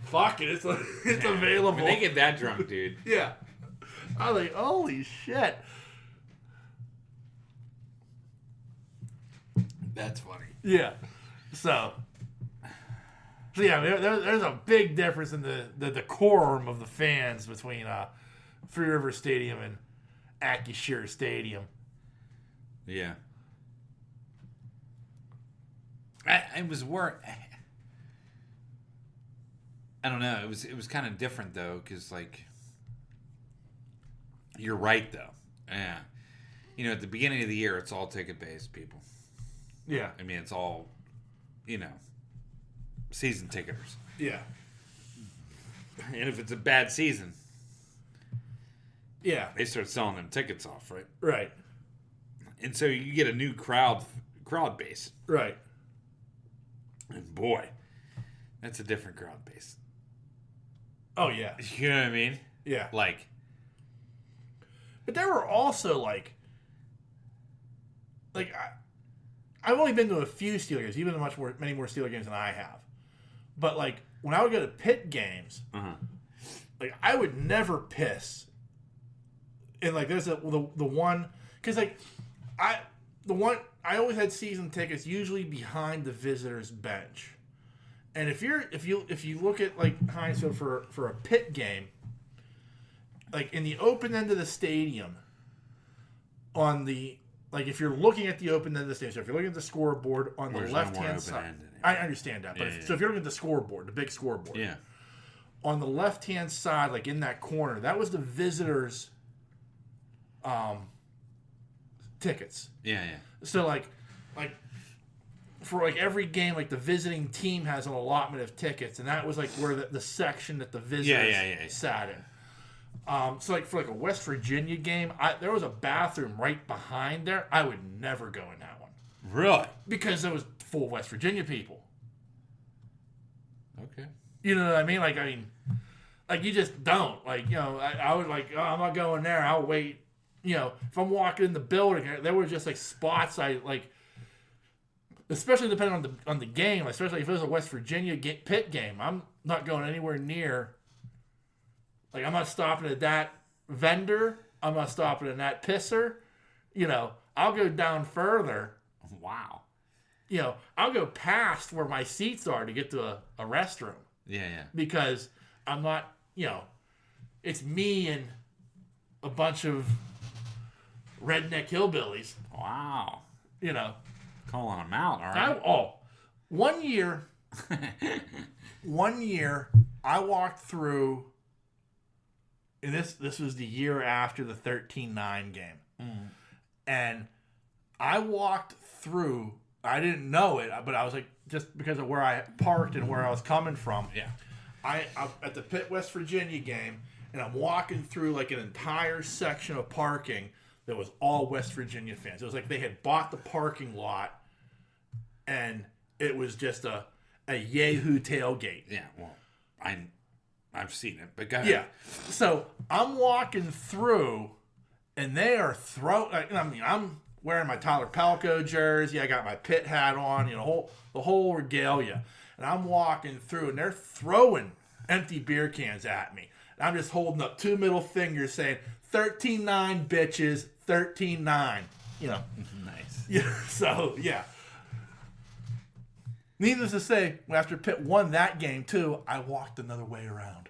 fuck it, it's available. When they get that drunk, dude. Yeah. I was like, holy shit. That's funny. Yeah. So yeah, there's a big difference in the decorum of the fans between Three Rivers Stadium and Acisure Stadium. Yeah. It was work. I don't know. It was kind of different though, because like, you're right though. Yeah. At the beginning of the year, it's all ticket based, people. Yeah. I mean, it's all, season ticketers. Yeah. And if it's a bad season, yeah, they start selling them tickets off, right? Right. And so you get a new crowd base. Right. And boy, that's a different crowd base. Oh yeah. You know what I mean? Yeah. Like, but there were also I've only been to a few Steelers games, even many more Steelers games than I have. But like when I would go to Pitt games, like I would never piss. And like there's the one, because like I always had season tickets usually behind the visitors bench. And if you look at like Hinesfield for a Pitt game, like in the open end of the stadium, if you're looking at the open end of the stadium, so if you're looking at the scoreboard on the left hand side, I understand that, but so if you're looking at the scoreboard, the big scoreboard, on the left hand side, like in that corner, that was the visitors' tickets. Yeah. So like for like every game, like the visiting team has an allotment of tickets, and that was like where the section that the visitors sat in. So like for like a West Virginia game, there was a bathroom right behind there. I would never go in that one. Really? Because it was full of West Virginia people. Okay. You know what I mean? Like you just don't. Like, I would like, oh, I'm not going there. I'll wait. If I'm walking in the building, there were just like spots I like. Especially depending on the game, especially if it was a West Virginia Pitt game, I'm not going anywhere near. Like, I'm not stopping at that vendor. I'm not stopping at that pisser. I'll go down further. Wow. I'll go past where my seats are to get to a restroom. Yeah. Because I'm not, it's me and a bunch of redneck hillbillies. Wow. Calling them out, all right. One year, I walked through, and this was the year after the 13-9 game. And I walked through, I didn't know it, but I was like, just because of where I parked and where I was coming from. Yeah. I'm at the Pitt, West Virginia game, and I'm walking through like an entire section of parking that was all West Virginia fans. It was like they had bought the parking lot, and it was just a Yahoo tailgate. Yeah, well, I've seen it, but go ahead. Yeah. So I'm walking through, and they are I'm wearing my Tyler Palco jersey. I got my Pitt hat on, the whole regalia. And I'm walking through, and they're throwing empty beer cans at me. And I'm just holding up 2 middle fingers saying, 13-9, bitches, 13-9. Nice. Yeah. So, yeah. Needless to say, after Pitt won that game, too, I walked another way around.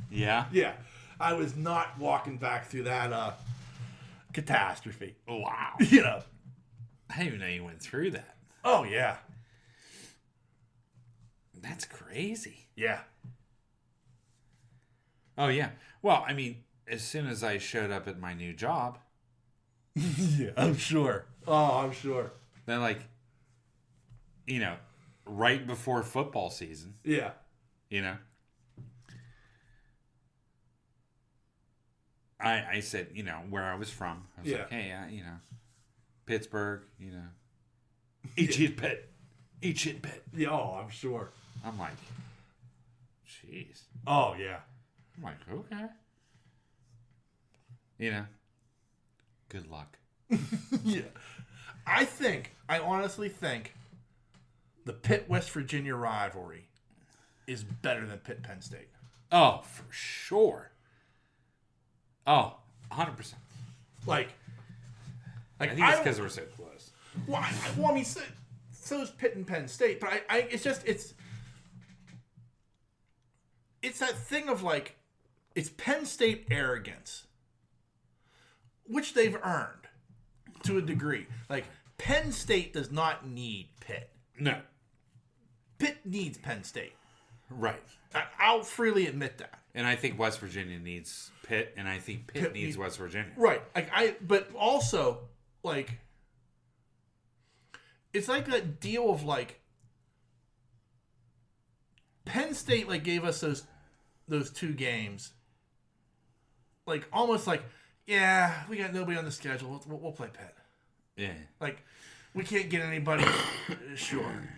Yeah? Yeah. I was not walking back through that catastrophe. Wow. I didn't even know you went through that. Oh, yeah. That's crazy. Yeah. Oh, yeah. Well, I mean, as soon as I showed up at my new job. Yeah, I'm sure. Oh, I'm sure. Then, right before football season. Yeah. I said, where I was from. I was like, hey, Pittsburgh, eat shit, Pitt. Eat shit, Pitt. Yeah, I'm sure. I'm like, jeez. Oh, yeah. I'm like, okay. Good luck. Yeah. I honestly think the Pitt West Virginia rivalry is better than Pitt Penn State. Oh, for sure. Oh, 100%. I think it's because we're so close. Well, I mean, so is Pitt and Penn State, but it's that thing of it's Penn State arrogance, which they've earned to a degree. Penn State does not need Pitt. No. Pitt needs Penn State. Right. I'll freely admit that. And I think West Virginia needs Pitt, and I think Pitt needs West Virginia. Right. But also, it's like that deal of Penn State gave us those 2 games. Almost yeah, we got nobody on the schedule. We'll play Pitt. Yeah. We can't get anybody. Sure.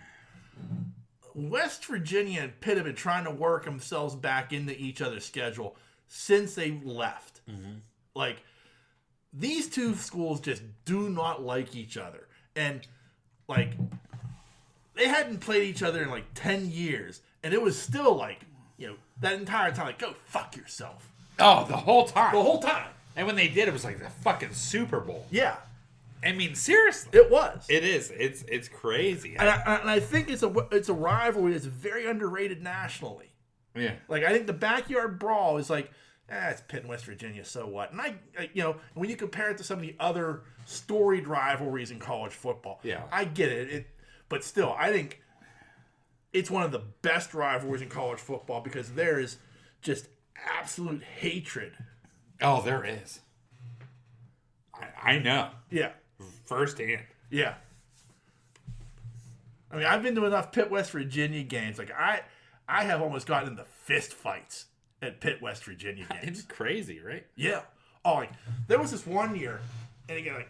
West Virginia and Pitt have been trying to work themselves back into each other's schedule since they left. Mm-hmm. These 2 schools just do not like each other. And, they hadn't played each other in 10 years. And it was still that entire time, go fuck yourself. Oh, the whole time. The whole time. And when they did, it was like the fucking Super Bowl. Yeah. I mean, seriously. It was. It is. It's crazy. And I think it's a rivalry that's very underrated nationally. Yeah. I think the backyard brawl is it's Pitt and West Virginia, so what? And I when you compare it to some of the other storied rivalries in college football, yeah, I get it. But still, I think it's one of the best rivalries in college football because there is just absolute hatred. Oh, there is. I know. Yeah. Firsthand. Yeah. I mean, I've been to enough Pitt West Virginia games. I have almost gotten into fist fights at Pitt West Virginia games. It's crazy, right? Yeah. Oh, there was this one year, and again,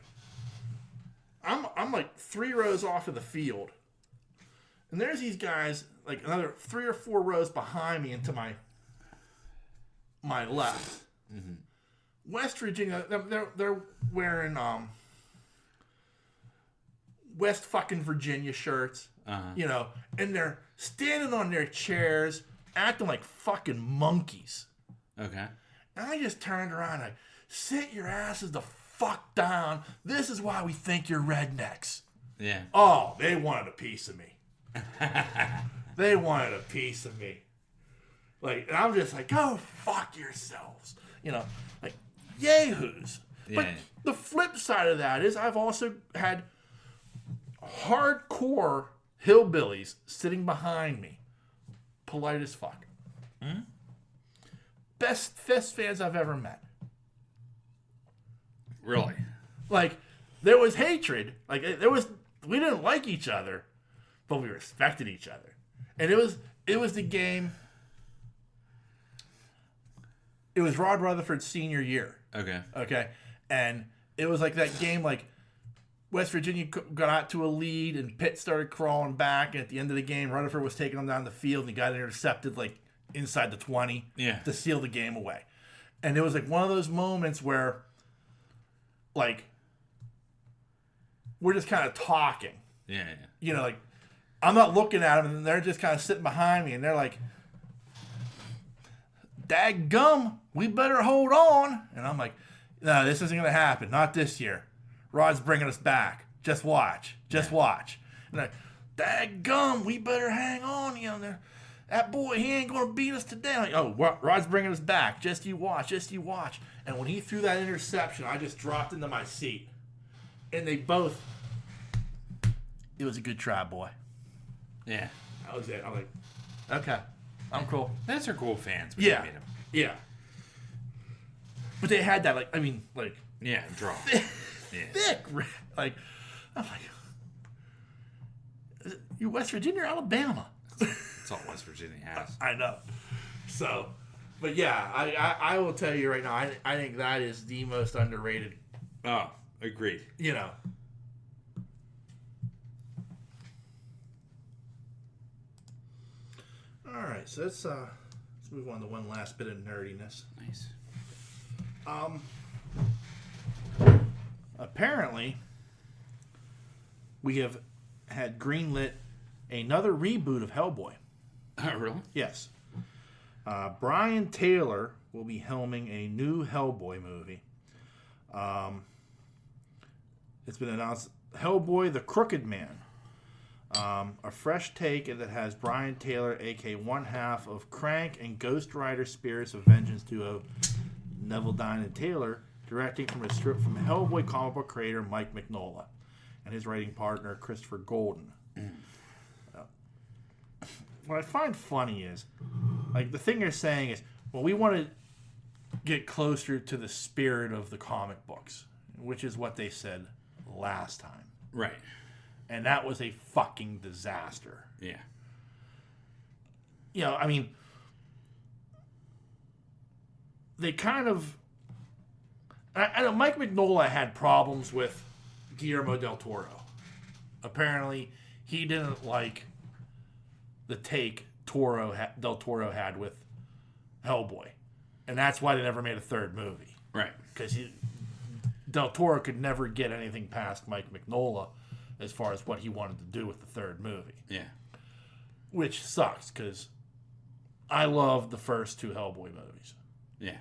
I'm 3 rows off of the field, and there's these guys another 3 or 4 rows behind me into my left. Mm-hmm. West Virginia, they're wearing West fucking Virginia shirts, and they're standing on their chairs, acting like fucking monkeys. Okay. And I just turned around and sit your asses the fuck down. This is why we think you're rednecks. Yeah. Oh, they wanted a piece of me. They wanted a piece of me. And I'm just go fuck yourselves. Yahoos. Yeah. But the flip side of that is I've also had hardcore hillbillies sitting behind me. Polite as fuck. Mm-hmm. Best fans I've ever met. Really? There was hatred. We didn't like each other, but we respected each other. And it was the game. It was Rod Rutherford's senior year. Okay. And it was that game, West Virginia got out to a lead, and Pitt started crawling back. And at the end of the game, Rutherford was taking them down the field, and he got intercepted, inside the 20 Yeah. to seal the game away. And it was like one of those moments where, like, we're just kind of talking. Yeah. You know, like, I'm not looking at them, and they're just kind of sitting behind me, and they're like, "Daggum, we better hold on." And I'm like, "No, this isn't going to happen. Not this year. Rod's bringing us back. Just watch. Just watch." And like, "Daggum, we better hang on. You know, that boy, he ain't going to beat us today." I'm like, "Oh, Rod's bringing us back. Just you watch. Just you watch." And when he threw that interception, I just dropped into my seat. And they both, it was a good try, boy. Yeah. That was it. I'm like, okay, I'm cool. That's our cool fans. Yeah. Yeah. But they had that, yeah, draw. Thick. Like, I'm like, you West Virginia or Alabama? That's all West Virginia has. I know. So, but yeah, I will tell you right now, I think that is the most underrated. Oh, agreed. You know. All right, so let's move on to one last bit of nerdiness. Nice. Apparently, we have had greenlit another reboot of Hellboy. Oh, really? Yes. Brian Taylor will be helming a new Hellboy movie. It's been announced, Hellboy: The Crooked Man. A fresh take that has Brian Taylor, a.k.a. one half of Crank and Ghost Rider Spirits of Vengeance duo Neville Dine and Taylor, directing from a strip from Hellboy comic book creator Mike Mignola and his writing partner Christopher Golden. What I find funny is, like, the thing they're saying is, well, we want to get closer to the spirit of the comic books, which is what they said last time. Right. And that was a fucking disaster. Yeah. You know, I mean, they kind of... I know Mike Mignola had problems with Guillermo del Toro. Apparently, he didn't like the take del Toro had with Hellboy. And that's why they never made a third movie. Right. Because del Toro could never get anything past Mike Mignola as far as what he wanted to do with the third movie. Yeah. Which sucks, because I love the first two Hellboy movies. Yeah.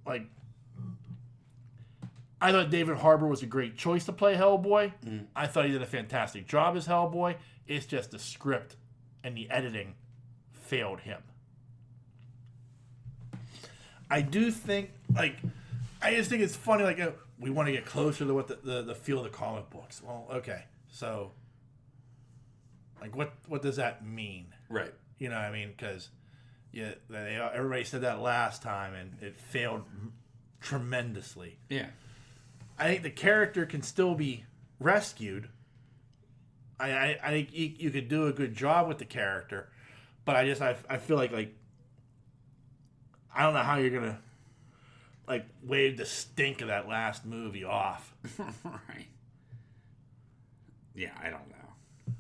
Like, I thought David Harbour was a great choice to play Hellboy. I thought he did a fantastic job as Hellboy. It's just the script and the editing failed him. I do think, like, I just think it's funny, like, we want to get closer to what the feel of the comic books. Well, okay, so, like, what does that mean? Right. You know what I mean? Because everybody said that last time, and it failed tremendously. Yeah. I think the character can still be rescued. I think you could do a good job with the character, but I feel like I don't know how you're gonna wave the stink of that last movie off. Right. Yeah, I don't know.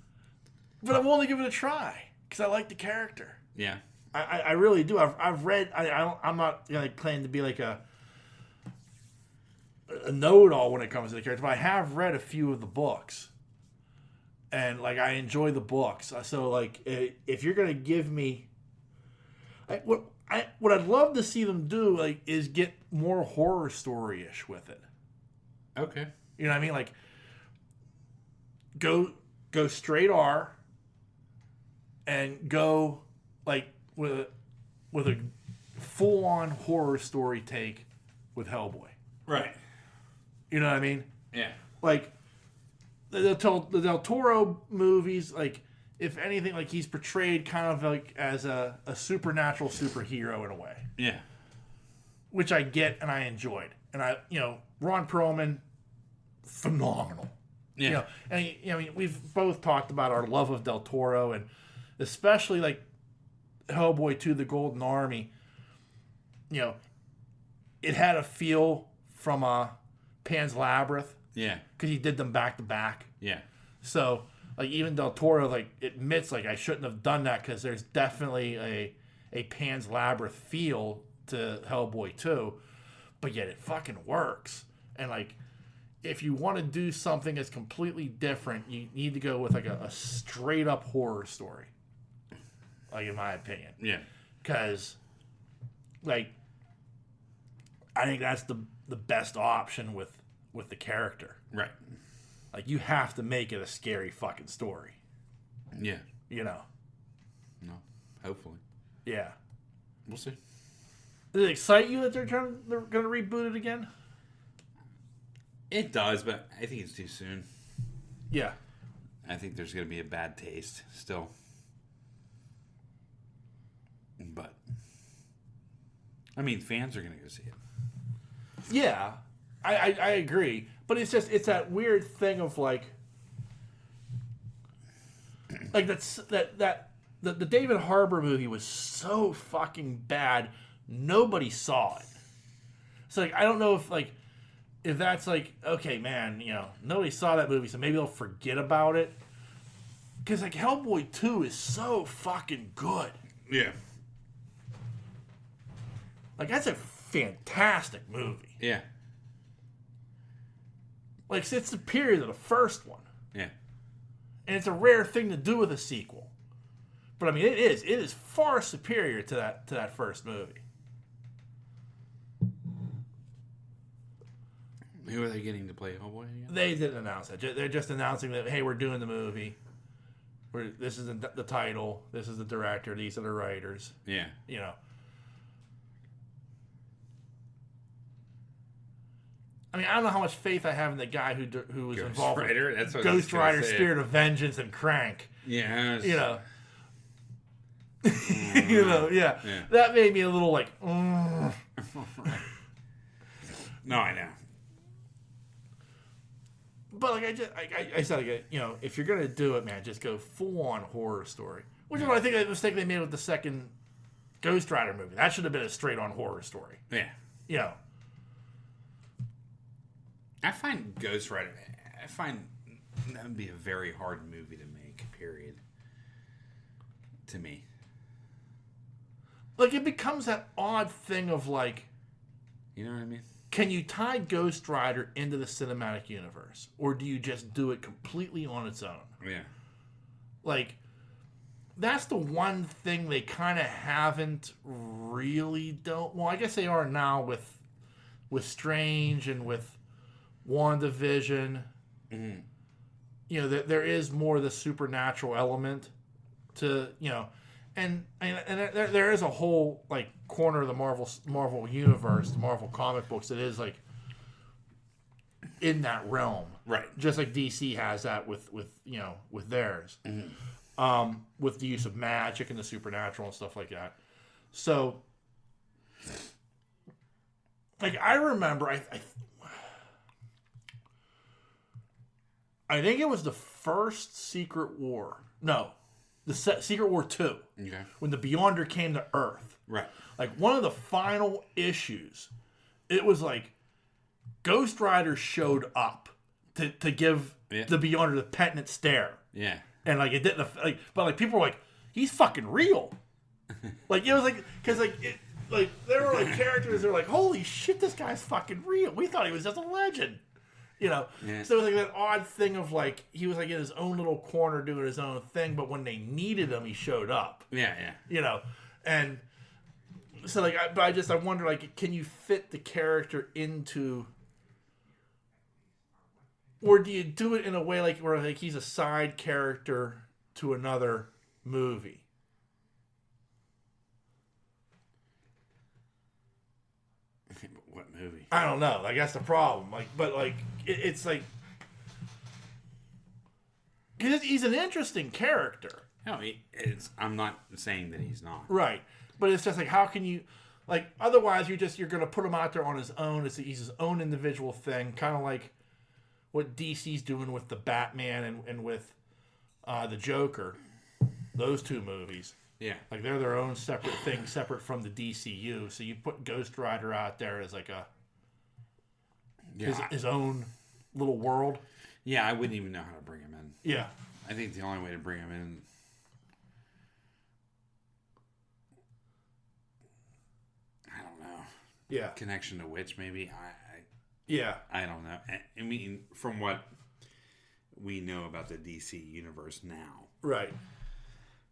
But I'm willing to give it a try because I like the character. Yeah. I really do. I've read. I'm not claiming to be like a know-it-all when it comes to the character, but I have read a few of the books, and I enjoy the books. So if you're gonna give me, what I'd love to see them do is get more horror story-ish with it. Okay. You know what I mean? Go straight R, and go with a full-on horror story take with Hellboy. Right. You know what I mean? Yeah. The Del Toro movies, if anything, he's portrayed kind of as a supernatural superhero in a way. Yeah. Which I get and I enjoyed. And Ron Perlman, phenomenal. Yeah. We've both talked about our love of Del Toro, and especially Hellboy 2: The Golden Army. It had a feel from Pan's Labyrinth. Yeah. Because he did them back to back. Yeah. So like even Del Toro like admits like I shouldn't have done that because there's definitely a Pan's Labyrinth feel to Hellboy 2, but yet it fucking works. And like if you want to do something that's completely different, you need to go with like a straight up horror story. Like in my opinion. Yeah. Because like I think that's the best option with the character. Right. Like you have to make it a scary fucking story. Yeah. You know. No. Hopefully. Yeah. We'll see. Does it excite you that they're going to reboot it again? It does, but I think it's too soon. Yeah. I think there's going to be a bad taste still. But I mean, fans are going to go see it. Yeah. I agree. But it's that weird thing of like the David Harbour movie was so fucking bad nobody saw it. So like I don't know if that's like, okay, man, you know, nobody saw that movie, so maybe they'll forget about it. Because like Hellboy 2 is so fucking good. Yeah. Like that's a fantastic movie. Yeah. Like it's superior to the first one. Yeah. And it's a rare thing to do with a sequel. But I mean it is far superior to that first movie. Who are they getting to play Hellboy again? They didn't announce it. They're just announcing that, hey, we're doing the movie. This is the title. This is the director. These are the writers. Yeah. You know. I mean, I don't know how much faith I have in the guy who was involved Rider? with Ghost Rider, Spirit of Vengeance, and Crank. Yeah. You know. You know, yeah. That made me a little like, No, I know. But like I said, like, you know, if you're gonna do it, man, just go full on horror story. Which is what I think the mistake they made with the second Ghost Rider movie. That should have been a straight on horror story. Yeah. You know. I find Ghost Rider. I find that would be a very hard movie to make. Period. To me. Like it becomes that odd thing of like. You know what I mean? Can you tie Ghost Rider into the cinematic universe? Or do you just do it completely on its own? Yeah. Like, that's the one thing they kind of haven't really done. Well, I guess they are now with Strange and with WandaVision. Mm-hmm. You know, there is more of the supernatural element to, you know. And there is a whole like corner of the Marvel universe, the Marvel comic books that is like in that realm, right? Just like DC has that with you know with theirs, with the use of magic and the supernatural and stuff like that. So, like I remember, I think it was the first Secret War. No. The Secret War 2, okay. When the Beyonder came to Earth. Right. Like, one of the final issues, it was like Ghost Rider showed up to give the Beyonder the penitent stare. Yeah. And, like, it didn't, like, but, like, people were like, he's fucking real. Like, it was like, because, like, there were, like, characters that were like, holy shit, this guy's fucking real. We thought he was just a legend. You know, So it was like that odd thing of like he was like in his own little corner doing his own thing, but when they needed him, he showed up. Yeah. You know, and so like, I wonder like, can you fit the character into, or do you do it in a way like where like he's a side character to another movie? What movie? I don't know. Like that's the problem. Like, but like it's like because he's an interesting character. No, I'm not saying that he's not. Right, but it's just like how can you like otherwise you're going to put him out there on his own. He's his own individual thing, kind of like what DC's doing with the Batman and with the Joker. Those two movies. Yeah. Like, they're their own separate thing, separate from the DCU. So you put Ghost Rider out there as like his own little world. Yeah, I wouldn't even know how to bring him in. Yeah. I think the only way to bring him in... I don't know. Yeah. Connection to Witch, maybe? Yeah. I don't know. I mean, from what we know about the DC universe now. Right.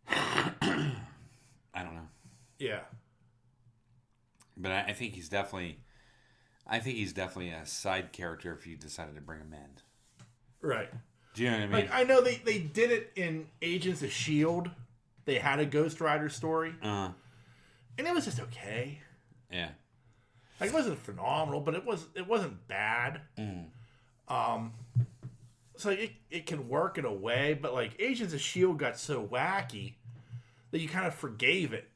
I don't know. Yeah. But I think he's definitely... I think he's definitely a side character if you decided to bring him in. Right. Do you know what I mean? Like, I know they did it in Agents of S.H.I.E.L.D. They had a Ghost Rider story. And it was just okay. Yeah. Like, it wasn't phenomenal, but it wasn't bad. So it can work in a way, but like Agents of S.H.I.E.L.D. got so wacky that you kind of forgave it.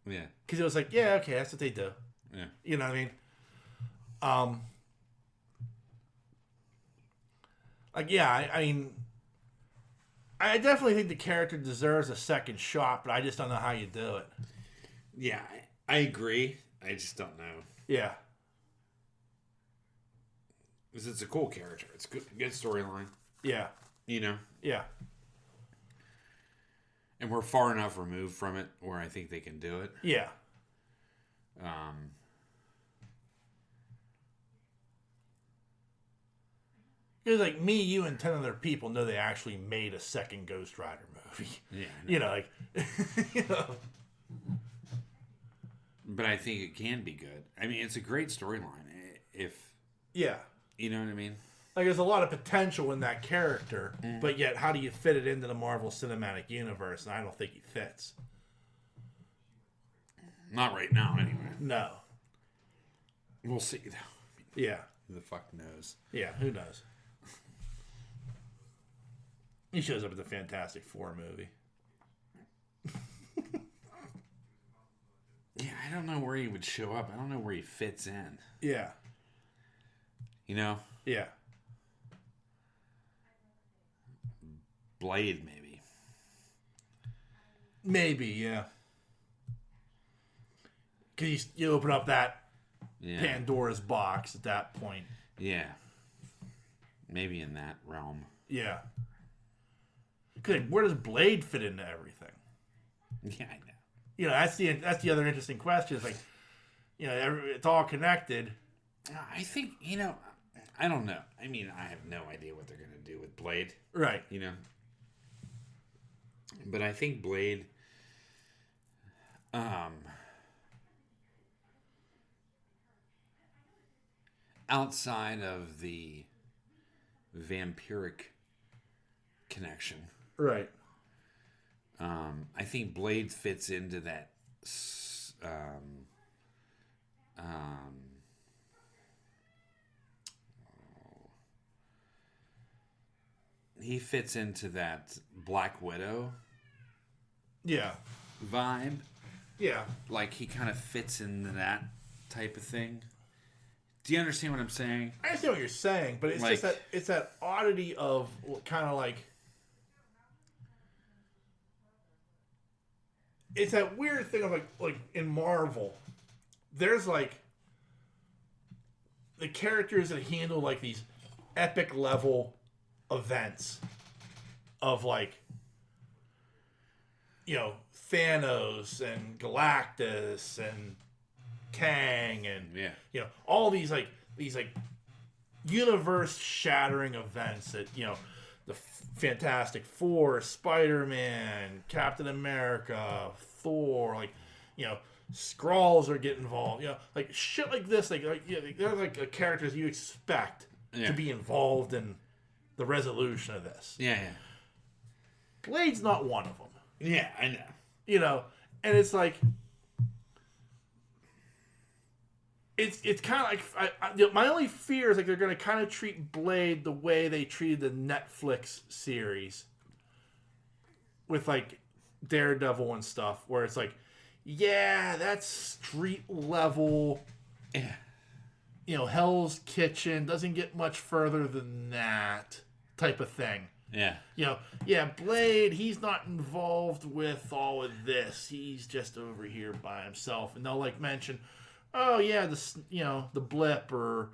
Yeah. Because it was like, yeah, okay, that's what they do. Yeah. You know what I mean? Like, yeah, I mean, I definitely think the character deserves a second shot, but I just don't know how you do it. Yeah, I agree. I just don't know. Yeah. Because it's a cool character. It's a good storyline. Yeah. You know? Yeah. And we're far enough removed from it where I think they can do it. Yeah. Because like me, you, and 10 other people know they actually made a second Ghost Rider movie. Yeah. You know, like, you know. But I think it can be good. I mean, it's a great storyline. If yeah, you know what I mean. Like, there's a lot of potential in that character, but yet, how do you fit it into the Marvel Cinematic Universe? And I don't think he fits. Not right now, anyway. No. We'll see, though. Yeah. Who the fuck knows? Yeah, who knows? He shows up in the Fantastic Four movie. Yeah, I don't know where he would show up. I don't know where he fits in. Yeah. You know? Yeah. Blade, maybe. Maybe, yeah. Because you open up that Pandora's box at that point. Yeah. Maybe in that realm. Yeah. Because where does Blade fit into everything? Yeah, I know. You know, that's the other interesting question. It's like, you know, it's all connected. I think, you know, I don't know. I mean, I have no idea what they're going to do with Blade. Right. You know? But I think Blade, outside of the vampiric connection. Right. I think Blade fits into that. He fits into that Black Widow. Yeah. Vibe. Yeah. Like he kind of fits into that type of thing. Do you understand what I'm saying? I understand what you're saying, but it's like, just that oddity of kind of like. It's that weird thing of like in Marvel, there's like the characters that handle like these epic level events of like, you know, Thanos and Galactus and Kang and you know, all these universe shattering events that, you know, the Fantastic Four, Spider-Man, Captain America, Thor, like, you know, Skrulls are getting involved, you know, like shit like this, like yeah, they're like characters you expect to be involved in the resolution of this. Yeah. Blade's not one of them. Yeah, I know. You know, and it's like it's kind of like my only fear is like they're going to kind of treat Blade the way they treated the Netflix series with like Daredevil and stuff, where it's like, yeah, that's street level. Yeah. You know, Hell's Kitchen doesn't get much further than that type of thing. Yeah. You know, yeah, Blade, he's not involved with all of this. He's just over here by himself. And they'll like mention, oh yeah, the blip, or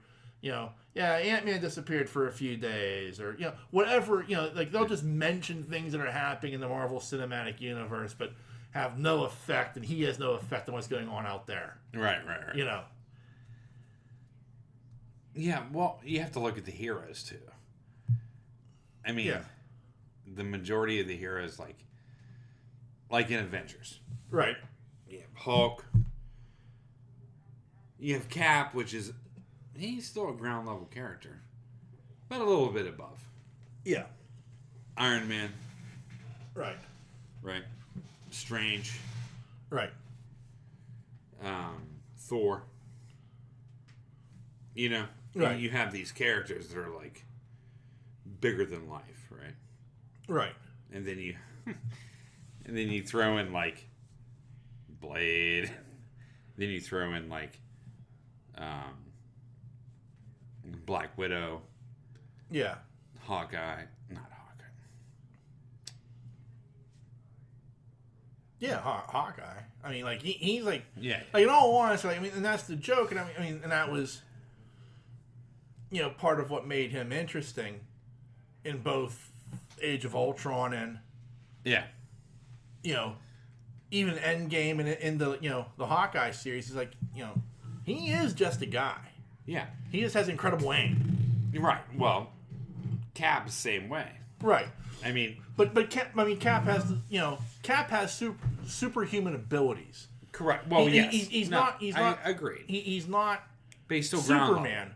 Ant-Man disappeared for a few days, or whatever. Like they'll just mention things that are happening in the Marvel Cinematic Universe, but have no effect, and he has no effect on what's going on out there. Right. Yeah, well, you have to look at the heroes too. I mean, the majority of the heroes, like in Avengers, right? You have Hulk. You have Cap, he's still a ground level character, but a little bit above. Yeah. Iron Man. Right. Strange. Right. Thor. Right. You have these characters that are bigger than life, right? Right. And then you throw in Blade. Then you throw in Black Widow. Yeah. Hawkeye. Not Hawkeye. Yeah, Hawkeye. I mean, he's yeah. In all honesty, and that's the joke, and and that was, part of what made him interesting in both Age of Ultron and, even Endgame and in the the Hawkeye series. Is he is just a guy. Yeah. He just has incredible aim. Right. Well, Cap's the same way. Right. I mean, but Cap has Cap has superhuman abilities. Correct. Well, yes. He's not. I agree. He's not. But he's still Superman.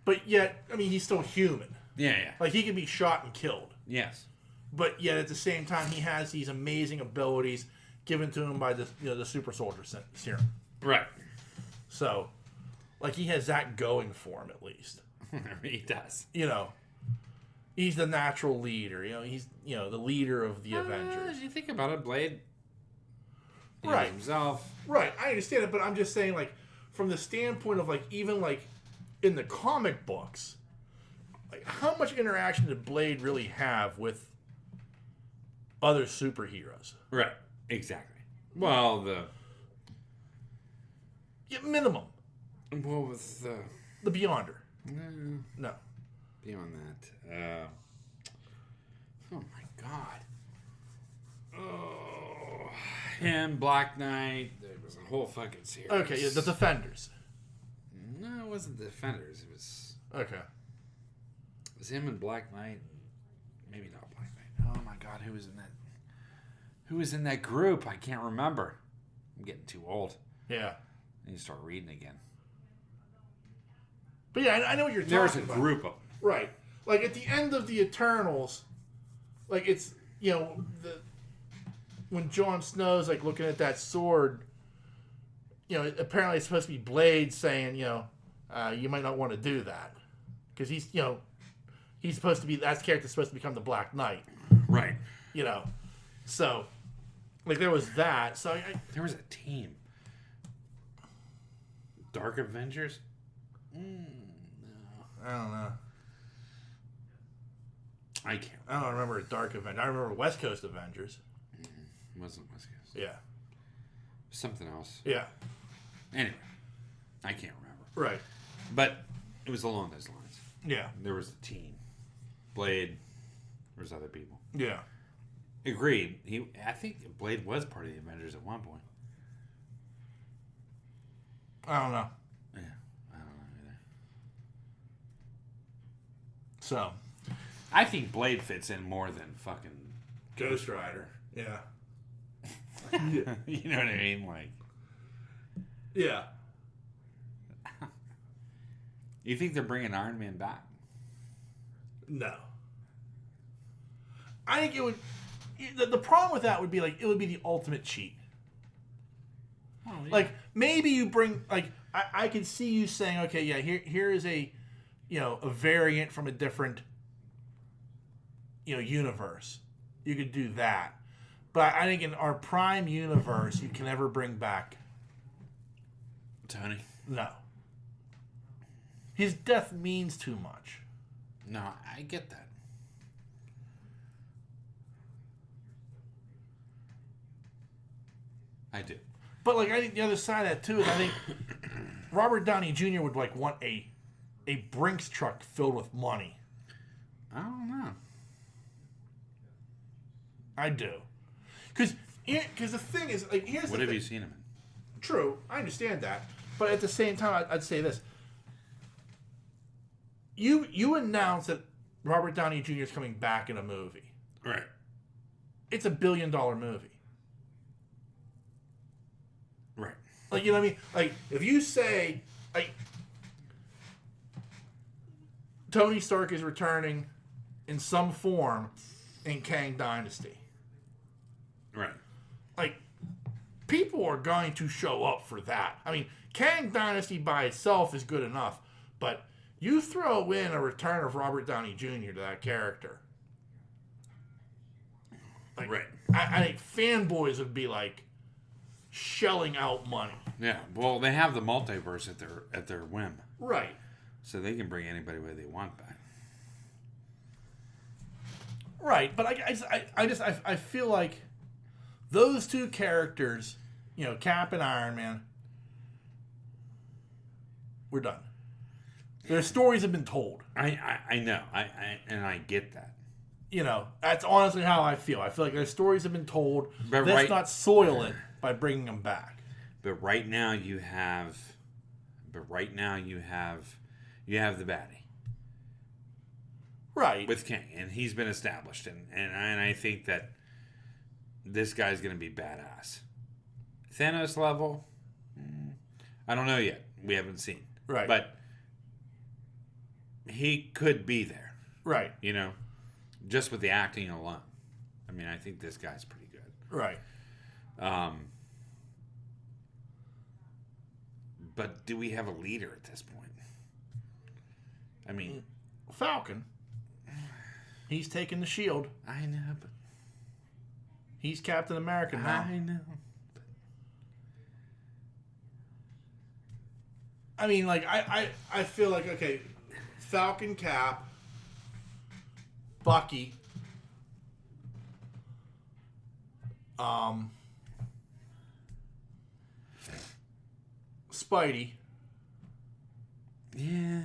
But yet, he's still human. Yeah. He can be shot and killed. Yes. But yet, at the same time, he has these amazing abilities given to him by the the super soldier serum. Right. So, he has that going for him at least. He does. He's the natural leader. He's the leader of the Avengers. You think about it, Blade. Right. Himself. Right. I understand it, but I'm just saying, from the standpoint of even in the comic books, how much interaction did Blade really have with other superheroes? Right. Exactly. Well, minimum. Well, with the Beyonder. No. Beyond that. Oh my God. Oh, him, Black Knight. There was a whole fucking series. Okay, the Defenders. No, it wasn't the Defenders. It was. Okay. It was him and Black Knight. Maybe not Black Knight. Oh my God, who was in that? Who was in that group? I can't remember. I'm getting too old. Yeah. I need to start reading again. But yeah, I know what you're talking about. There's a group of them. Right. At the end of the Eternals, it's, when Jon Snow's, looking at that sword, apparently it's supposed to be Blade saying, you might not want to do that. Because he's, he's supposed to be, that character's supposed to become the Black Knight. Right. So, there was that. So there was a team. Dark Avengers? No. I don't know. I can't. I don't remember a Dark Avenger. I remember West Coast Avengers. Wasn't West Coast. Yeah. Something else. Yeah. Anyway, I can't remember. Right. But it was along those lines. Yeah. There was a team. Blade. There's other people. Yeah. Agreed. I think Blade was part of the Avengers at one point. I don't know. Yeah. I don't know either. So. I think Blade fits in more than fucking Ghost Rider. Yeah. You know what I mean? Yeah. You think they're bringing Iron Man back? No. I think it would. The problem with that would be it would be the ultimate cheat. Oh, yeah. Maybe you bring I could see you saying, okay, yeah, here is a a variant from a different universe. You could do that. But I think in our prime universe, you can never bring back Tony. No. His death means too much. No, I get that. I do. But I think the other side of that too is I think Robert Downey Jr. would want a a Brinks truck filled with money. I don't know. I do. Because the thing is, like, here's what the have thing. You seen him in? True, I understand that. But at the same time, I'd say this. You announce that Robert Downey Jr. is coming back in a movie. Right. It's $1 billion movie. Right. Like, you know what I mean? Like, if you say, like, Tony Stark is returning in some form in Kang Dynasty. Right. Like, people are going to show up for that. I mean, Kang Dynasty by itself is good enough, but you throw in a return of Robert Downey Jr. to that character. Like, right. I think fanboys would be like shelling out money. Yeah. Well, they have the multiverse at their whim. Right. So they can bring anybody where they want back. Right, but I feel like those two characters, you know, Cap and Iron Man, we're done. Their stories have been told. I know. I get that. You know, that's honestly how I feel. I feel like their stories have been told. But Let's not soil it by bringing them back. But right now you have the baddie. Right. With Kang, and he's been established, and I think that this guy's going to be badass. Thanos level, I don't know yet. We haven't seen. Right. But he could be there. Right. You know, just with the acting alone. I mean, I think this guy's pretty good. Right. But do we have a leader at this point? I mean, Falcon. He's taking the shield. I know, but he's Captain America now. I know. I mean, like, I feel like, okay, Falcon, Cap, Bucky, Spidey. Yeah.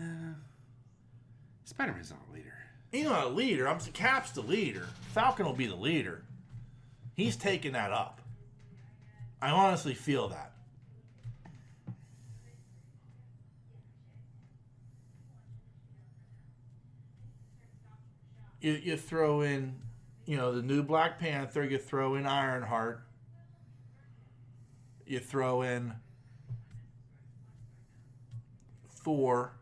Spider-Man's not a leader. He's not a leader. I'm saying Cap's the leader. Falcon will be the leader. He's taking that up. I honestly feel that. You throw in, you know, the new Black Panther. You throw in Ironheart. You throw in Thor.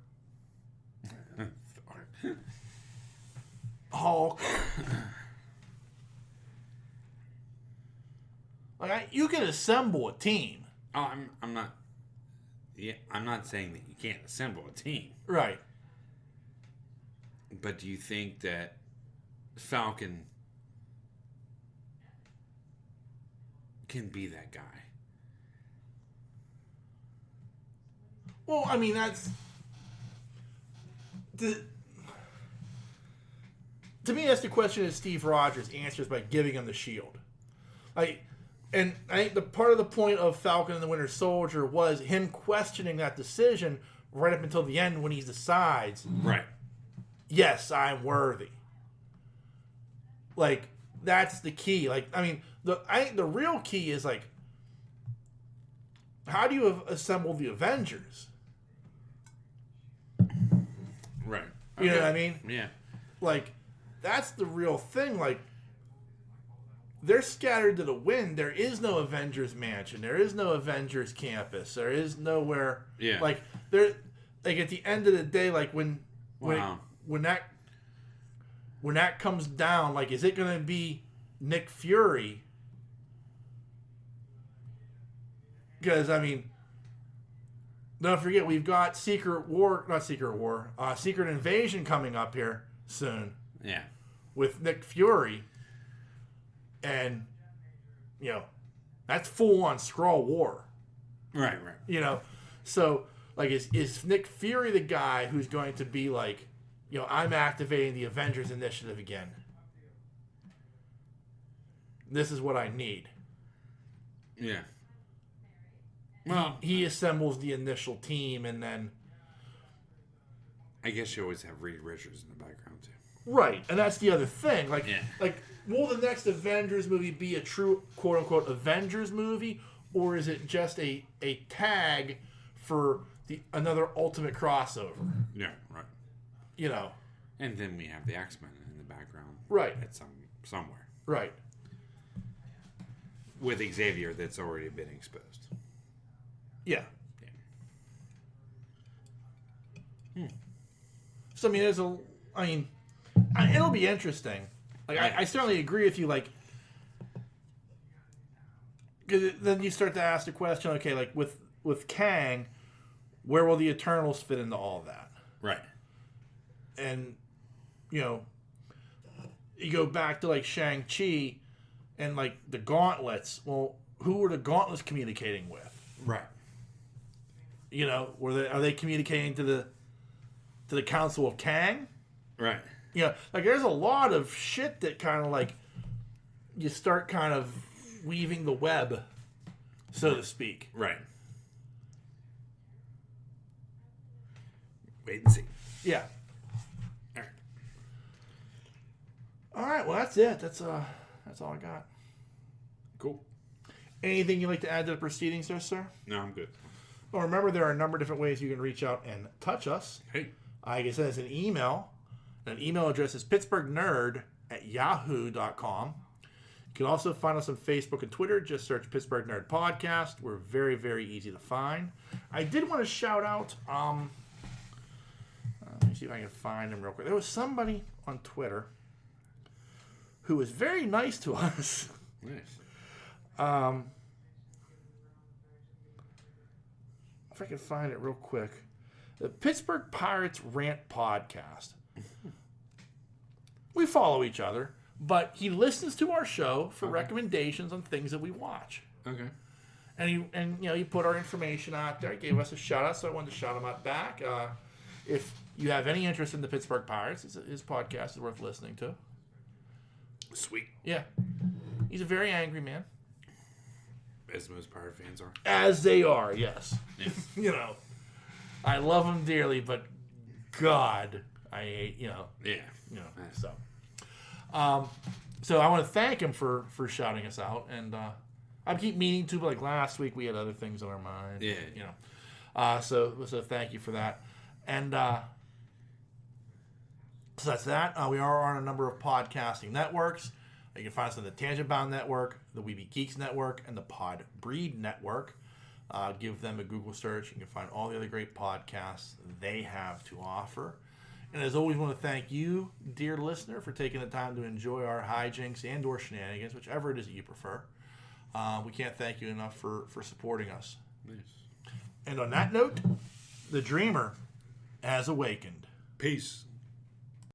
Hulk. Like, you can assemble a team. Oh, I'm not. Yeah, I'm not saying that you can't assemble a team. Right. But do you think that Falcon can be that guy? Well, I mean, that's to me, that's the question that Steve Rogers answers by giving him the shield. And I think the part of the point of Falcon and the Winter Soldier was him questioning that decision right up until the end when he decides, right, yes, I'm worthy. Like, that's the key. Like, I mean, I think the real key is, like, how do you assemble the Avengers? Right. You know what I mean? Yeah. Like, that's the real thing. Like, they're scattered to the wind. There is no Avengers mansion. There is no Avengers campus. There is nowhere. Yeah. Like, like at the end of the day, like when that comes down, like, is it going to be Nick Fury? Because, I mean, don't forget, we've got Secret Invasion coming up here soon. Yeah. With Nick Fury. And, you know, that's full-on Skrull war. Right. You know, so, like, is Nick Fury the guy who's going to be like, you know, I'm activating the Avengers Initiative again. This is what I need. Yeah. Well, he assembles the initial team, and then I guess you always have Reed Richards in the background too. Right, and that's the other thing. Like, will the next Avengers movie be a true quote unquote Avengers movie, or is it just a tag for another Ultimate crossover? Yeah, right. You know, and then we have the X-Men in the background, right? At somewhere, right? With Xavier, that's already been exposed. Yeah. So I mean, it'll be interesting. Like I certainly agree with you. Like, cause then you start to ask the question, okay, like with Kang, where will the Eternals fit into all that? Right. And you go back to like Shang-Chi and like the Gauntlets. Well, who were the Gauntlets communicating with? Right. Are they communicating to the Council of Kang? Right. Like there's a lot of shit that kind of like you start kind of weaving the web, so to speak. Right. Wait and see. Yeah. All right. Well, that's it. That's all I got. Cool. Anything you'd like to add to the proceedings there, sir? No, I'm good. Well, remember, there are a number of different ways you can reach out and touch us. Hey. I can send us an email. An email address is pittsburghnerd@yahoo.com. You can also find us on Facebook and Twitter. Just search Pittsburgh Nerd Podcast. We're very, very easy to find. I did want to shout out, let me see if I can find him real quick. There was somebody on Twitter who was very nice to us. Nice. If I can find it real quick. The Pittsburgh Pirates Rant Podcast. We follow each other, but he listens to our show for recommendations on things that we watch. Okay. And he put our information out there. He gave us a shout out, so I wanted to shout him out back. If you have any interest in the Pittsburgh Pirates, his podcast is worth listening to. Sweet. Yeah. He's a very angry man. As most Pirate fans are. As they are, yes. Yeah. I love him dearly, but God, I hate, Yeah. So. So I want to thank him for shouting us out, and I keep meaning to, but like last week we had other things on our mind. Yeah. So thank you for that, and so that's that. We are on a number of podcasting networks. You can find us on the Tangent Bound Network, the Weeby Geeks Network, and the Pod Breed Network. Give them a Google search. You can find all the other great podcasts they have to offer. And as always, I want to thank you, dear listener, for taking the time to enjoy our hijinks and or shenanigans, whichever it is that you prefer. We can't thank you enough for supporting us. Nice. And on that note, the dreamer has awakened. Peace.